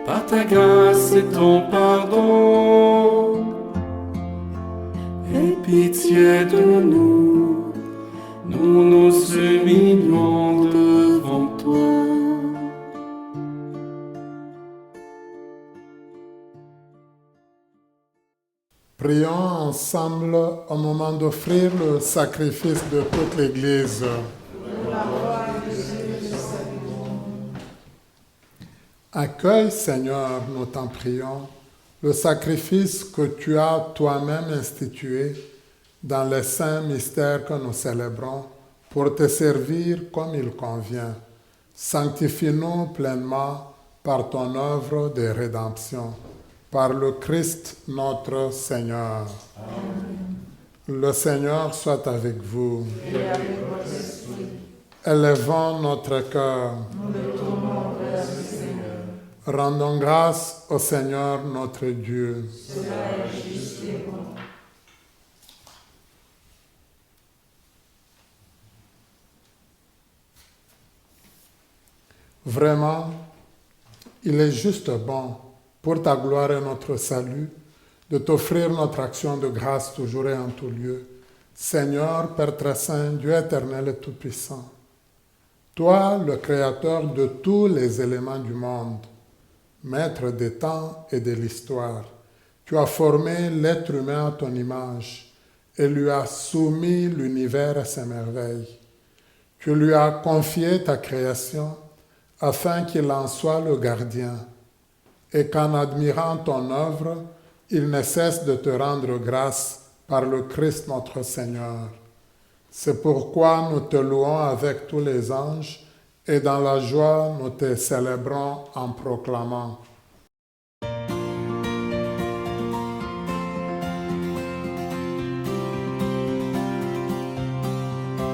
par ta grâce et ton pardon. Aie pitié de nous, nous nous humilions devant toi. Prions ensemble au moment d'offrir le sacrifice de toute l'Église. Accueille, Seigneur, nous t'en prions, le sacrifice que tu as toi-même institué dans les saints mystères que nous célébrons pour te servir comme il convient. Sanctifie-nous pleinement par ton œuvre de rédemption. Par le Christ notre Seigneur. Amen. Le Seigneur soit avec vous. Et avec votre esprit. Élevons notre cœur. Nous le tournons vers le Seigneur. Rendons grâce au Seigneur notre Dieu. Cela est juste et bon. Vraiment, il est juste bon, pour ta gloire et notre salut, de t'offrir notre action de grâce toujours et en tout lieu. Seigneur, Père très saint, Dieu éternel et tout-puissant, toi, le créateur de tous les éléments du monde, maître des temps et de l'histoire, tu as formé l'être humain à ton image et lui as soumis l'univers et ses merveilles. Tu lui as confié ta création afin qu'il en soit le gardien et qu'en admirant ton œuvre, il ne cesse de te rendre grâce par le Christ notre Seigneur. C'est pourquoi nous te louons avec tous les anges et dans la joie nous te célébrons en proclamant.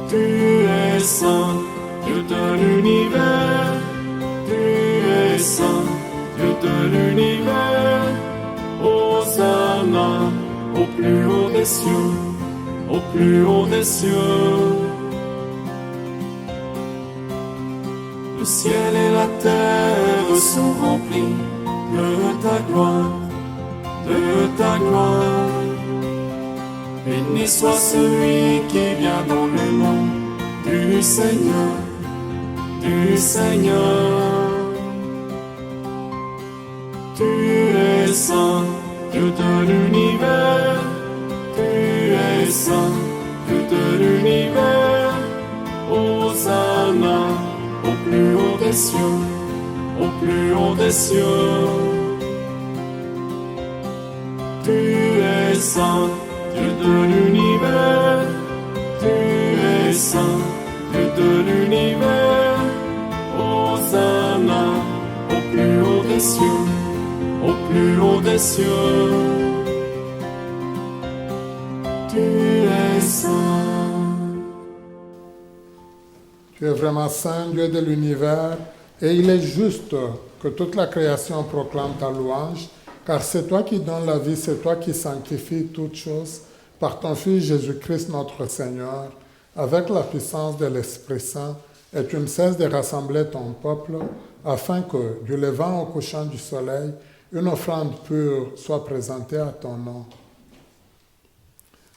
Tu es saint, Dieu de l'univers. Tu es saint, Dieu de l'univers. Hosanna au plus haut des cieux, au plus haut des cieux. Le ciel et la terre sont remplis de ta gloire, de ta gloire. Béni soit celui qui vient dans le nom du Seigneur, du Seigneur. Tu es saint, Dieu de l'univers. Tu es saint, Dieu de l'univers. Hosanna au plus haut des cieux, au plus haut des cieux. Tu es saint, Dieu de l'univers, tu es saint, Dieu de l'univers. Hosanna au plus haut des cieux, au plus haut des cieux. Tu es saint. Tu es vraiment saint, Dieu de l'univers, et il est juste que toute la création proclame ta louange, car c'est toi qui donnes la vie, c'est toi qui sanctifies toutes choses par ton Fils Jésus-Christ notre Seigneur, avec la puissance de l'Esprit Saint, et tu ne cesses de rassembler ton peuple, afin que, du levant au couchant du soleil, une offrande pure soit présentée à ton nom.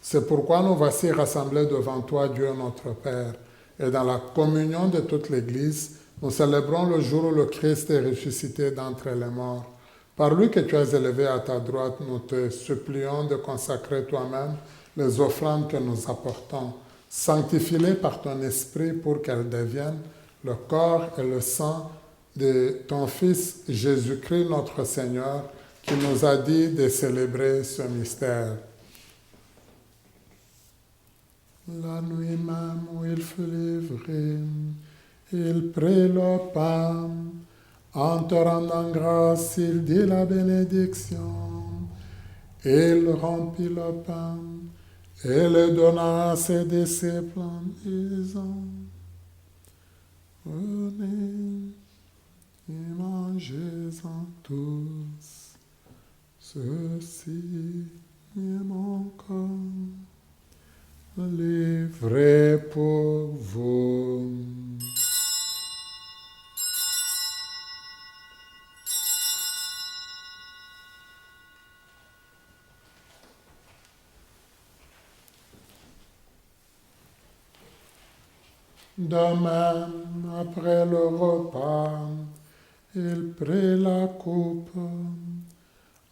C'est pourquoi nous voici rassemblés devant toi, Dieu notre Père, et dans la communion de toute l'Église, nous célébrons le jour où le Christ est ressuscité d'entre les morts. Par lui que tu as élevé à ta droite, nous te supplions de consacrer toi-même les offrandes que nous apportons. Sanctifie-les par ton esprit pour qu'elles deviennent le corps et le sang de ton Fils Jésus-Christ notre Seigneur, qui nous a dit de célébrer ce mystère. La nuit même où il fut livré, il prit le pain. En te rendant grâce, il dit la bénédiction. Il rompit le pain et le donna à ses disciples en disant, prenez et mangez-en tous. Ceci est mon corps, livré pour vous. De même, après le repas, il prit la coupe.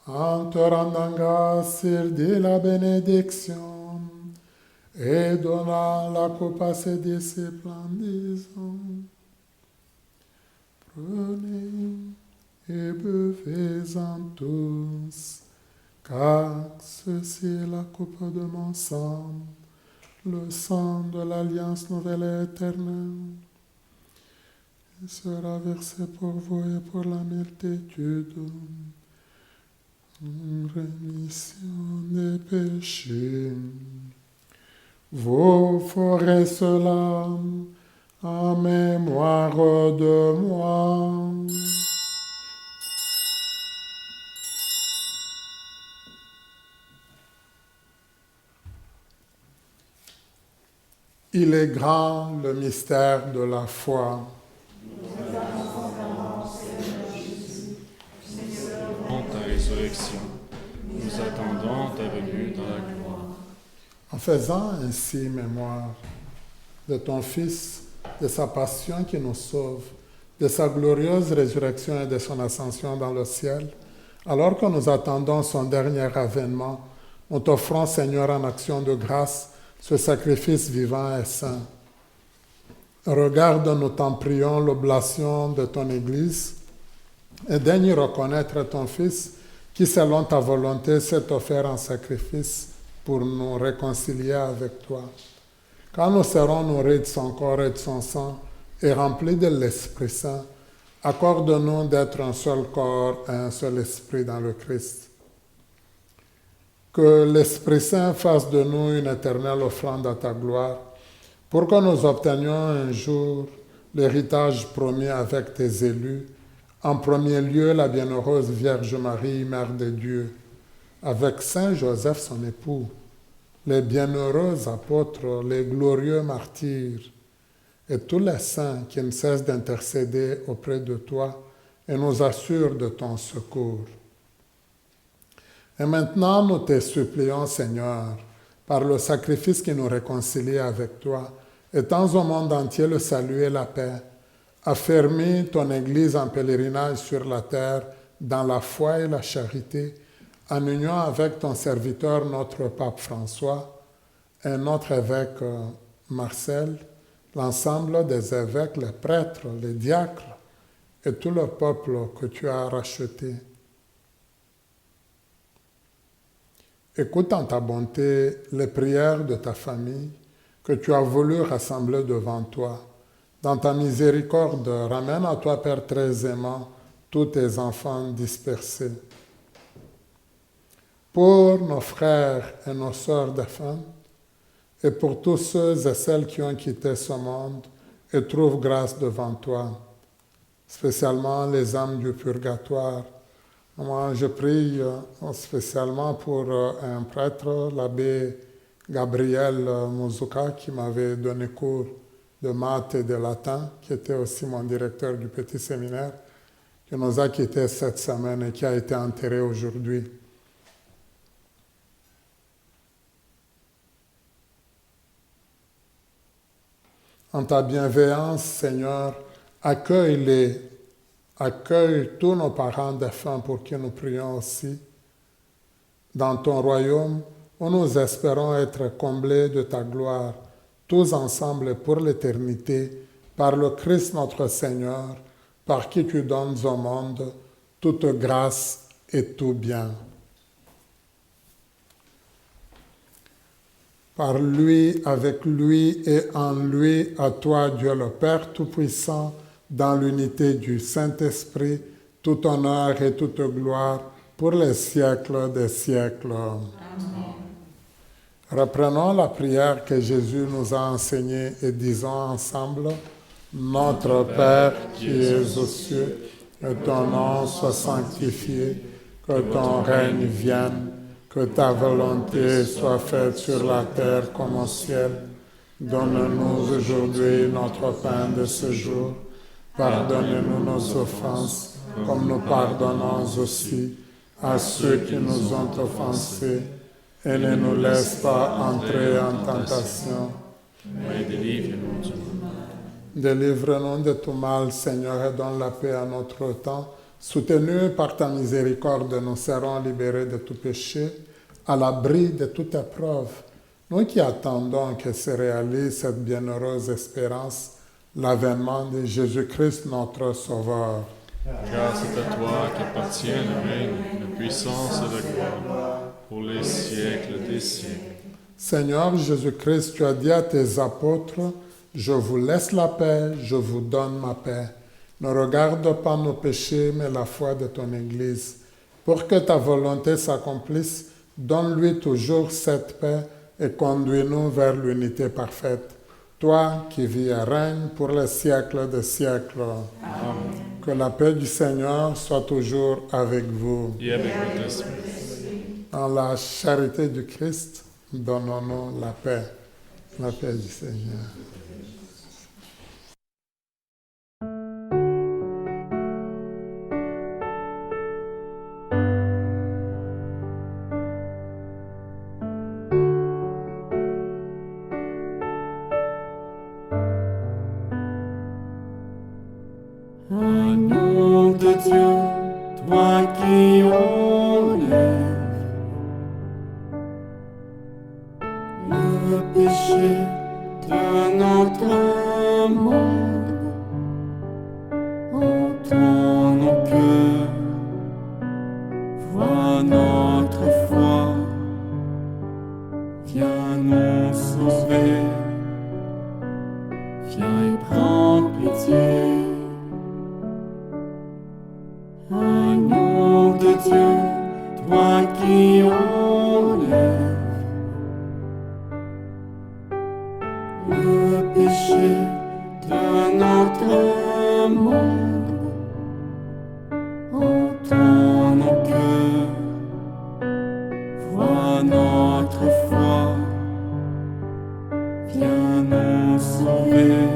En te rendant grâce, il dit la bénédiction et donna la coupe à ses disciples en disant, prenez et buvez-en tous, car ceci est la coupe de mon sang, le sang de l'Alliance nouvelle et éternelle. Il sera versé pour vous et pour la multitude en rémission des péchés. Vous ferez cela en mémoire de moi. Il est grand le mystère de la foi. En ta résurrection, nous attendons ta venue dans la gloire. En faisant ainsi mémoire de ton Fils, de sa passion qui nous sauve, de sa glorieuse résurrection et de son ascension dans le ciel, alors que nous attendons son dernier avènement, nous t'offrons, Seigneur, en action de grâce, ce sacrifice vivant et saint. Regarde, nous t'en prions, l'oblation de ton Église et daigne reconnaître ton Fils qui, selon ta volonté, s'est offert en sacrifice pour nous réconcilier avec toi. Quand nous serons nourris de son corps et de son sang et remplis de l'Esprit Saint, accorde-nous d'être un seul corps et un seul esprit dans le Christ. Que l'Esprit Saint fasse de nous une éternelle offrande à ta gloire, pour que nous obtenions un jour l'héritage promis avec tes élus, en premier lieu la bienheureuse Vierge Marie, Mère de Dieu, avec Saint Joseph son époux, les bienheureux apôtres, les glorieux martyrs, et tous les saints qui ne cessent d'intercéder auprès de toi et nous assurent de ton secours. Et maintenant, nous te supplions, Seigneur, par le sacrifice qui nous réconcilie avec toi, étends au monde entier le salut et la paix. Affermis ton Église en pèlerinage sur la terre dans la foi et la charité, en union avec ton serviteur, notre pape François, et notre évêque Marcel, l'ensemble des évêques, les prêtres, les diacres et tout le peuple que tu as racheté. Écoute en ta bonté les prières de ta famille que tu as voulu rassembler devant toi. Dans ta miséricorde, ramène à toi, Père très aimant, tous tes enfants dispersés. Pour nos frères et nos sœurs défunts, et pour tous ceux et celles qui ont quitté ce monde et trouvent grâce devant toi, spécialement les âmes du purgatoire. Moi, je prie spécialement pour un prêtre, l'abbé Gabriel Muzuka, qui m'avait donné cours de maths et de latin, qui était aussi mon directeur du petit séminaire, qui nous a quittés cette semaine et qui a été enterré aujourd'hui. En ta bienveillance, Seigneur, accueille tous nos parents défunts pour qui nous prions aussi. Dans ton royaume, où nous espérons être comblés de ta gloire, tous ensemble pour l'éternité, par le Christ notre Seigneur, par qui tu donnes au monde toute grâce et tout bien. Par lui, avec lui et en lui, à toi, Dieu le Père Tout-Puissant, dans l'unité du Saint-Esprit, tout honneur et toute gloire pour les siècles des siècles. Amen. Reprenons la prière que Jésus nous a enseignée et disons ensemble, Notre Père qui es aux cieux, que ton nom soit sanctifié, que ton règne vienne, que ta volonté soit faite sur la terre comme au ciel. Donne-nous aujourd'hui notre pain de ce jour. Pardonne-nous nos offenses, comme nous pardonnons aussi à ceux qui nous ont offensés. Et ne nous laisse pas entrer en tentation, mais délivre-nous du mal. Délivre-nous de tout mal, Seigneur, et donne la paix à notre temps. Soutenus par ta miséricorde, nous serons libérés de tout péché, à l'abri de toute épreuve. Nous qui attendons que se réalise cette bienheureuse espérance, l'avènement de Jésus-Christ, notre Sauveur. Car c'est à toi qu'appartient le règne, la puissance et la gloire, pour les siècles des siècles. Seigneur Jésus-Christ, tu as dit à tes apôtres, « Je vous laisse la paix, je vous donne ma paix. Ne regarde pas nos péchés, mais la foi de ton Église. Pour que ta volonté s'accomplisse, donne-lui toujours cette paix et conduis-nous vers l'unité parfaite. Toi qui vis et règnes pour les siècles des siècles. Amen. Que la paix du Seigneur soit toujours avec vous. Et avec votre esprit. Dans la charité du Christ, donnons-nous la paix du Seigneur. Agneau de Dieu, toi qui enlèves le péché de notre monde, entends nos cœurs, vois notre foi, viens nous sauver, viens et prends pitié. Agneau de Dieu, toi qui enlèves le péché de notre monde, entends nos cœurs, vois notre foi, viens nous sauver,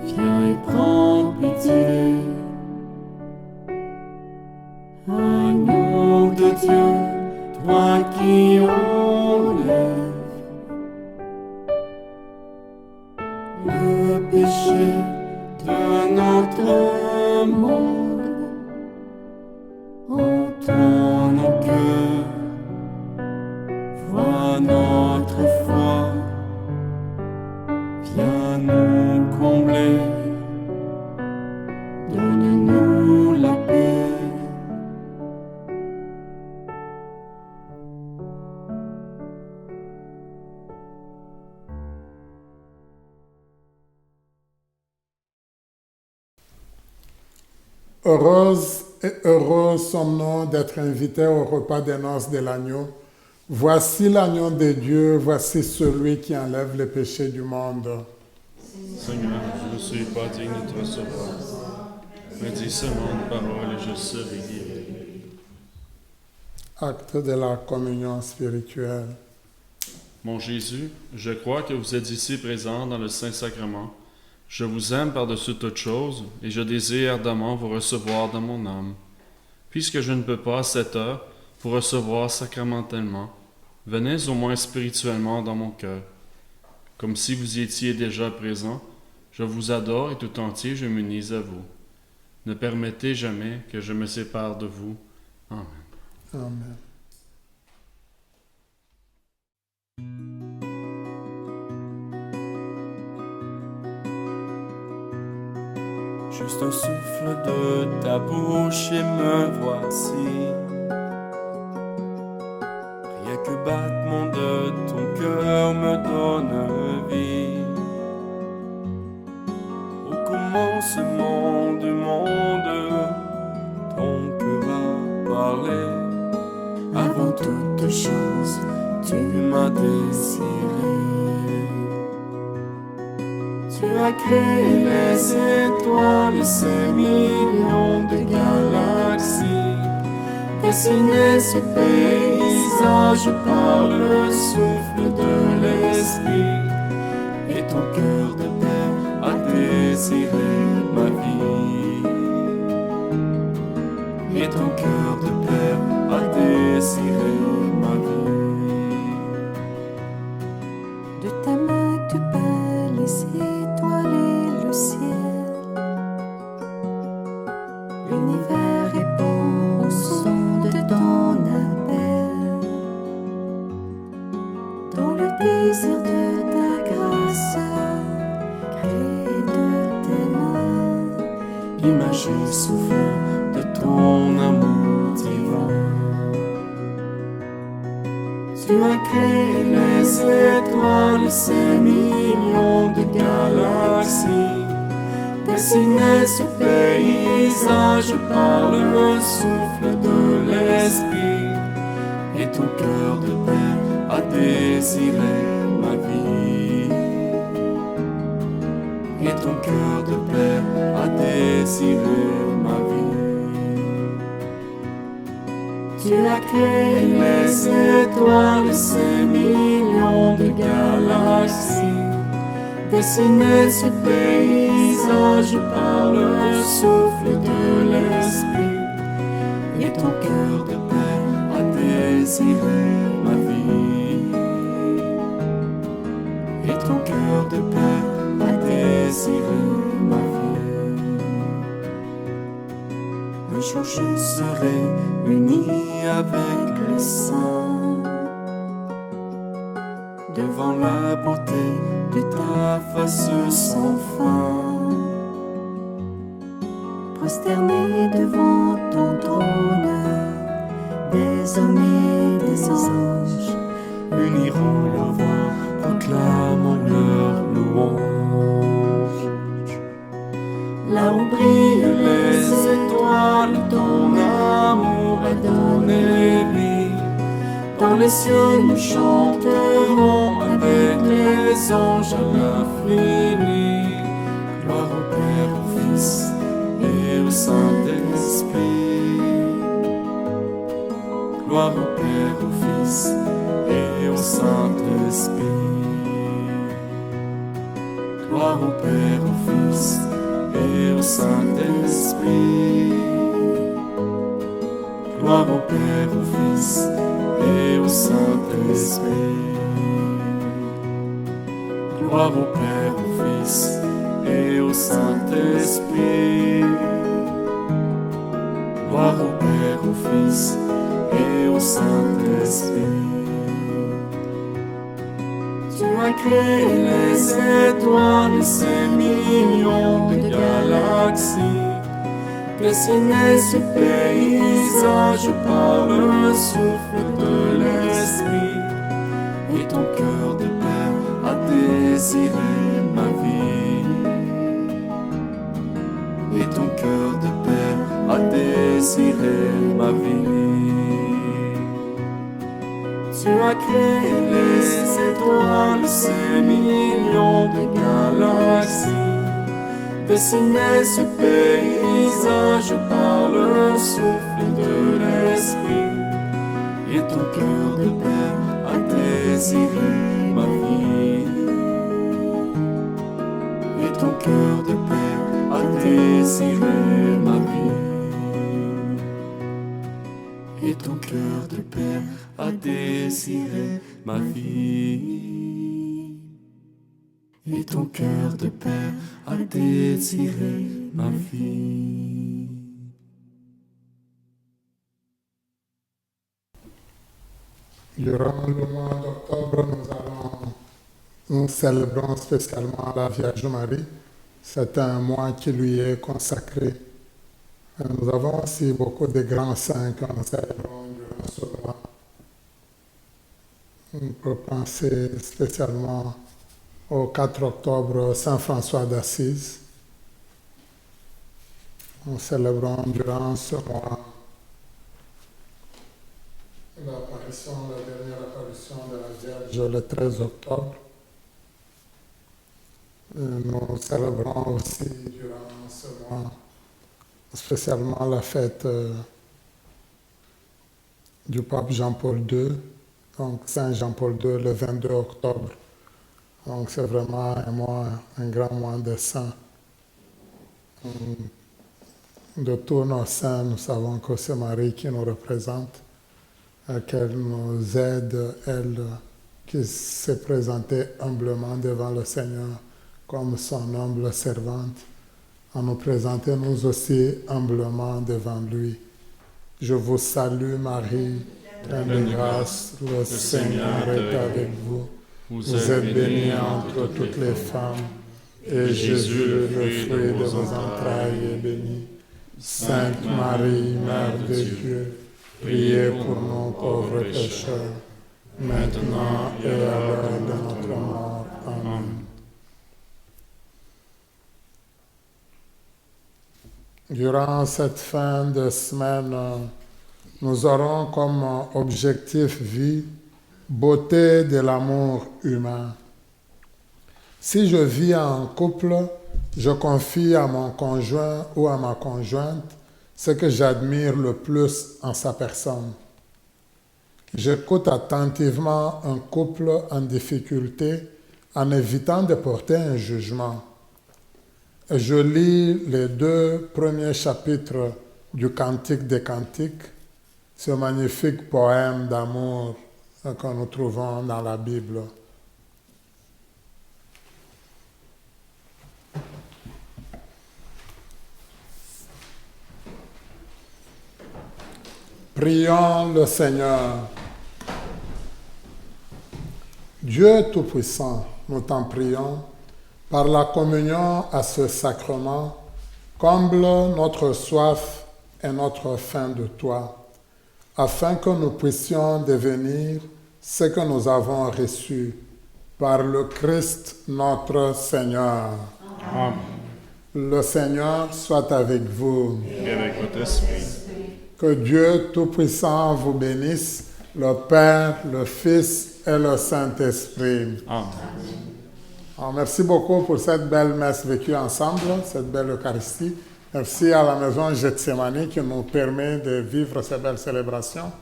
viens et prends pitié. Agneau de Dieu, toi qui enlèves le péché de notre monde, entends nos cœurs, vois notre foi, viens nous combler, donne-nous la paix. Heureuse et heureux sommes-nous d'être invités au repas des noces de l'agneau. Voici l'agneau de Dieu, voici celui qui enlève les péchés du monde. Seigneur, je ne suis pas digne de te recevoir, mais dis seulement une parole et je serai guéri. Acte de la communion spirituelle. Mon Jésus, je crois que vous êtes ici présent dans le Saint-Sacrement. Je vous aime par-dessus toute chose et je désire ardemment vous recevoir dans mon âme. Puisque je ne peux pas à cette heure vous recevoir sacramentellement, venez au moins spirituellement dans mon cœur. Comme si vous y étiez déjà présent, je vous adore et tout entier je m'unis à vous. Ne permettez jamais que je me sépare de vous. Amen. Amen. Juste un souffle de ta bouche et me voici. Rien que battement de ton cœur me donne vie. Au commencement du monde, ton cœur a parlé. Avant toute chose, tu m'as désiré. Tu as créé les étoiles, ces millions de galaxies, dessiné ce paysage par le souffle de l'esprit. Et ton cœur de père a désiré ma vie. Et ton cœur de père a désiré ma vie. De ta main tu peins les étoiles et le ciel. L'univers répond au son de ton appel. Dans le désir de ta grâce, créé de tes mains, Imagé souffle de ton amour divin. Tu as créé les étoiles, ces millions de galaxies, dessiné ce paysage par le souffle de l'esprit. Et ton cœur de père a désiré ma vie. Et ton cœur de père a désiré ma vie. Tu as créé les étoiles, ces millions de galaxies, dessiné ce paysage par le souffle de l'esprit. Et ton cœur de père a désiré ma vie. Et ton cœur de père a désiré ma vie. Un jour je serai uni avec le Saint, devant la beauté de ta face sans fin, prosterné devant ton trône, des hommes et des anges uniront leurs voix, proclamant leur louange. Là où brillent les étoiles, ton amour a donné vie. Dans les cieux nous chanterons avec les anges à l'infini. Gloire au Père, au Fils et au Saint-Esprit. Gloire au Père, au Fils et au Saint-Esprit. Gloire au Père, au Fils et au Saint-Esprit. Gloire au Père, au Fils et au Saint-Esprit. Gloire au Père, au Fils et au Saint-Esprit. Gloire au Père, au Fils et au Saint-Esprit. Tu as créé les étoiles, ces millions de galaxies, dessiné ce paysage par le souffle de l'esprit. Et ton cœur de père a désiré ma vie. Et ton cœur de père a désiré ma vie. Tu as créé les étoiles, ces millions de galaxies, dessiné ce paysage par le souffle de l'esprit. Et ton cœur de père a désiré ma vie. Et ton cœur de père a désiré ma vie. Et ton cœur de père a désiré ma vie. Et ton cœur de père a désiré ma vie. Durant le mois d'octobre, nous célébrons spécialement la Vierge Marie. C'est un mois qui lui est consacré. Nous avons aussi beaucoup de grands saints que nous célébrons durant ce mois. On peut penser spécialement au 4 octobre, Saint François d'Assise. Nous célébrons durant ce mois la dernière apparition de la Vierge le 13 octobre. Et nous célébrons aussi durant ce mois spécialement la fête du pape Jean-Paul II, donc Saint Jean-Paul II le 22 octobre. Donc c'est vraiment un grand mois de saints. De tous nos saints, nous savons que c'est Marie qui nous représente, qu'elle nous aide, elle qui s'est présentée humblement devant le Seigneur comme son humble servante, à nous présenter nous aussi humblement devant lui. Je vous salue Marie, pleine de grâce, le Seigneur est avec vous. Vous êtes bénie entre toutes les femmes, et Jésus, le fruit de vos entrailles, est béni. Sainte Marie, Mère de Dieu, priez pour nous pauvres pécheurs, maintenant et à l'heure de notre mort. Amen. Durant cette fin de semaine, nous aurons comme objectif vie, beauté de l'amour humain. Si je vis en couple, je confie à mon conjoint ou à ma conjointe ce que j'admire le plus en sa personne. J'écoute attentivement un couple en difficulté en évitant de porter un jugement. Je lis les 2 premiers chapitres du Cantique des Cantiques, ce magnifique poème d'amour que nous trouvons dans la Bible. Prions le Seigneur. Dieu Tout-Puissant, nous t'en prions, par la communion à ce sacrement, comble notre soif et notre faim de toi, afin que nous puissions devenir ce que nous avons reçu par le Christ notre Seigneur. Amen. Le Seigneur soit avec vous. Et avec votre esprit. Que Dieu Tout-Puissant vous bénisse, le Père, le Fils et le Saint-Esprit. Amen. Alors, merci beaucoup pour cette belle messe vécue ensemble, cette belle Eucharistie. Merci à la maison Gethsemane qui nous permet de vivre ces belles célébrations.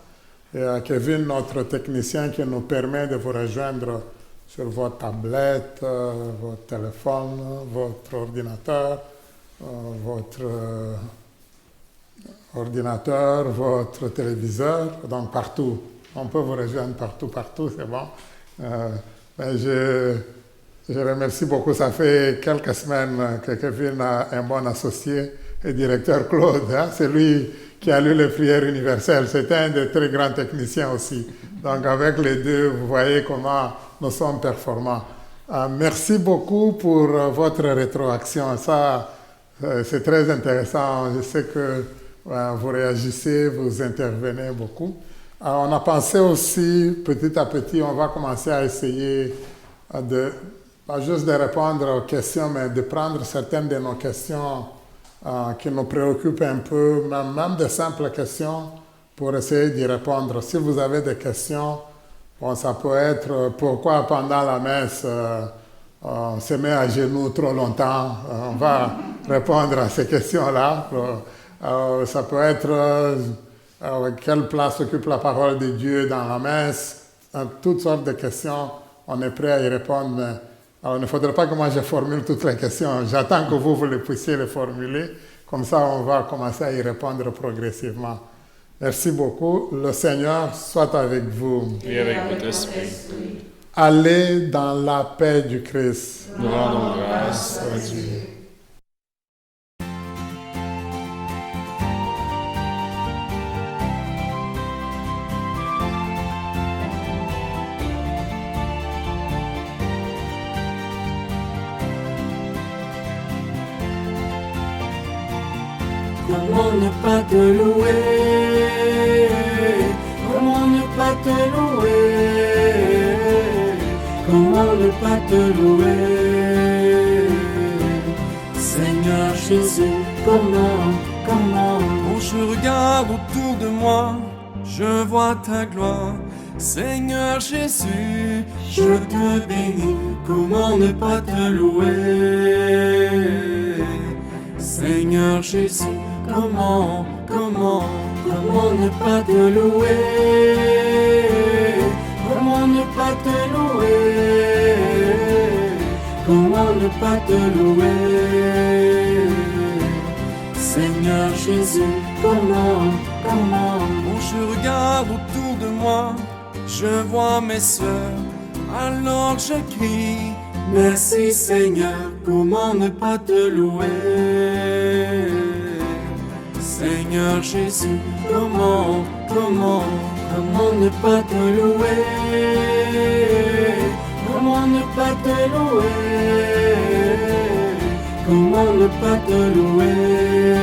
Et à Kevin, notre technicien, qui nous permet de vous rejoindre sur votre tablette, votre téléphone, votre ordinateur, votre téléviseur, donc partout. On peut vous rejoindre partout, c'est bon. Je remercie beaucoup. Ça fait quelques semaines que Kevin a un bon associé et directeur Claude. Hein? C'est lui qui a lu les prières universelles. C'était un des très grands techniciens aussi. Donc avec les deux, vous voyez comment nous sommes performants. Merci beaucoup pour votre rétroaction. Ça, c'est très intéressant. Je sais que vous réagissez, vous intervenez beaucoup. On a pensé aussi, petit à petit, on va commencer à essayer pas juste de répondre aux questions, mais de prendre certaines de nos questions qui nous préoccupent un peu, même de simples questions, pour essayer d'y répondre. Si vous avez des questions, bon, ça peut être pourquoi pendant la messe on se met à genoux trop longtemps. On va répondre à ces questions-là. Ça peut être quelle place occupe la parole de Dieu dans la messe. Toutes sortes de questions, on est prêt à y répondre. Mais alors, il ne faudrait pas que moi je formule toutes les questions. J'attends que vous les puissiez les formuler. Comme ça, on va commencer à y répondre progressivement. Merci beaucoup. Le Seigneur soit avec vous. Et avec votre esprit. Allez dans la paix du Christ. Nous rendons grâce à Dieu. Comment ne pas te louer? Comment ne pas te louer? Comment ne pas te louer? Seigneur Jésus, comment? Quand je regarde autour de moi, je vois ta gloire. Seigneur Jésus, je te bénis. Comment ne pas te louer? Seigneur Jésus, comment ne pas te louer? Comment ne pas te louer? Comment ne pas te louer? Seigneur Jésus, comment? Quand je regarde autour de moi, je vois mes sœurs, alors je crie, merci Seigneur, comment ne pas te louer? Seigneur Jésus, comment ne pas te louer? Comment ne pas te louer? Comment ne pas te louer?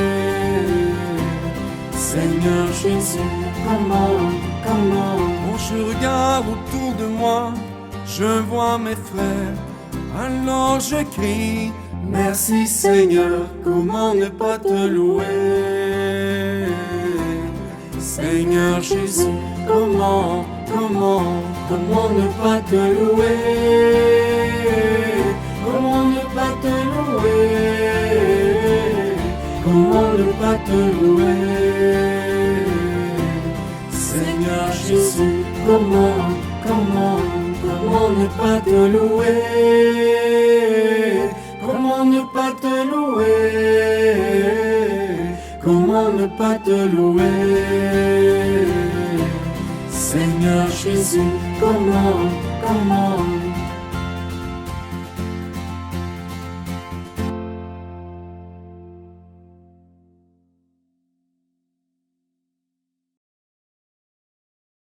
Seigneur Jésus, comment? Quand je regarde autour de moi, je vois mes frères, alors je crie, merci Seigneur, comment ne pas te louer? Seigneur Jésus, comment ne pas te louer? Comment ne pas te louer? Comment ne pas te louer? Seigneur Jésus, comment ne pas te louer? Comment ne pas te louer? Comment ne pas te louer? Seigneur Jésus, comment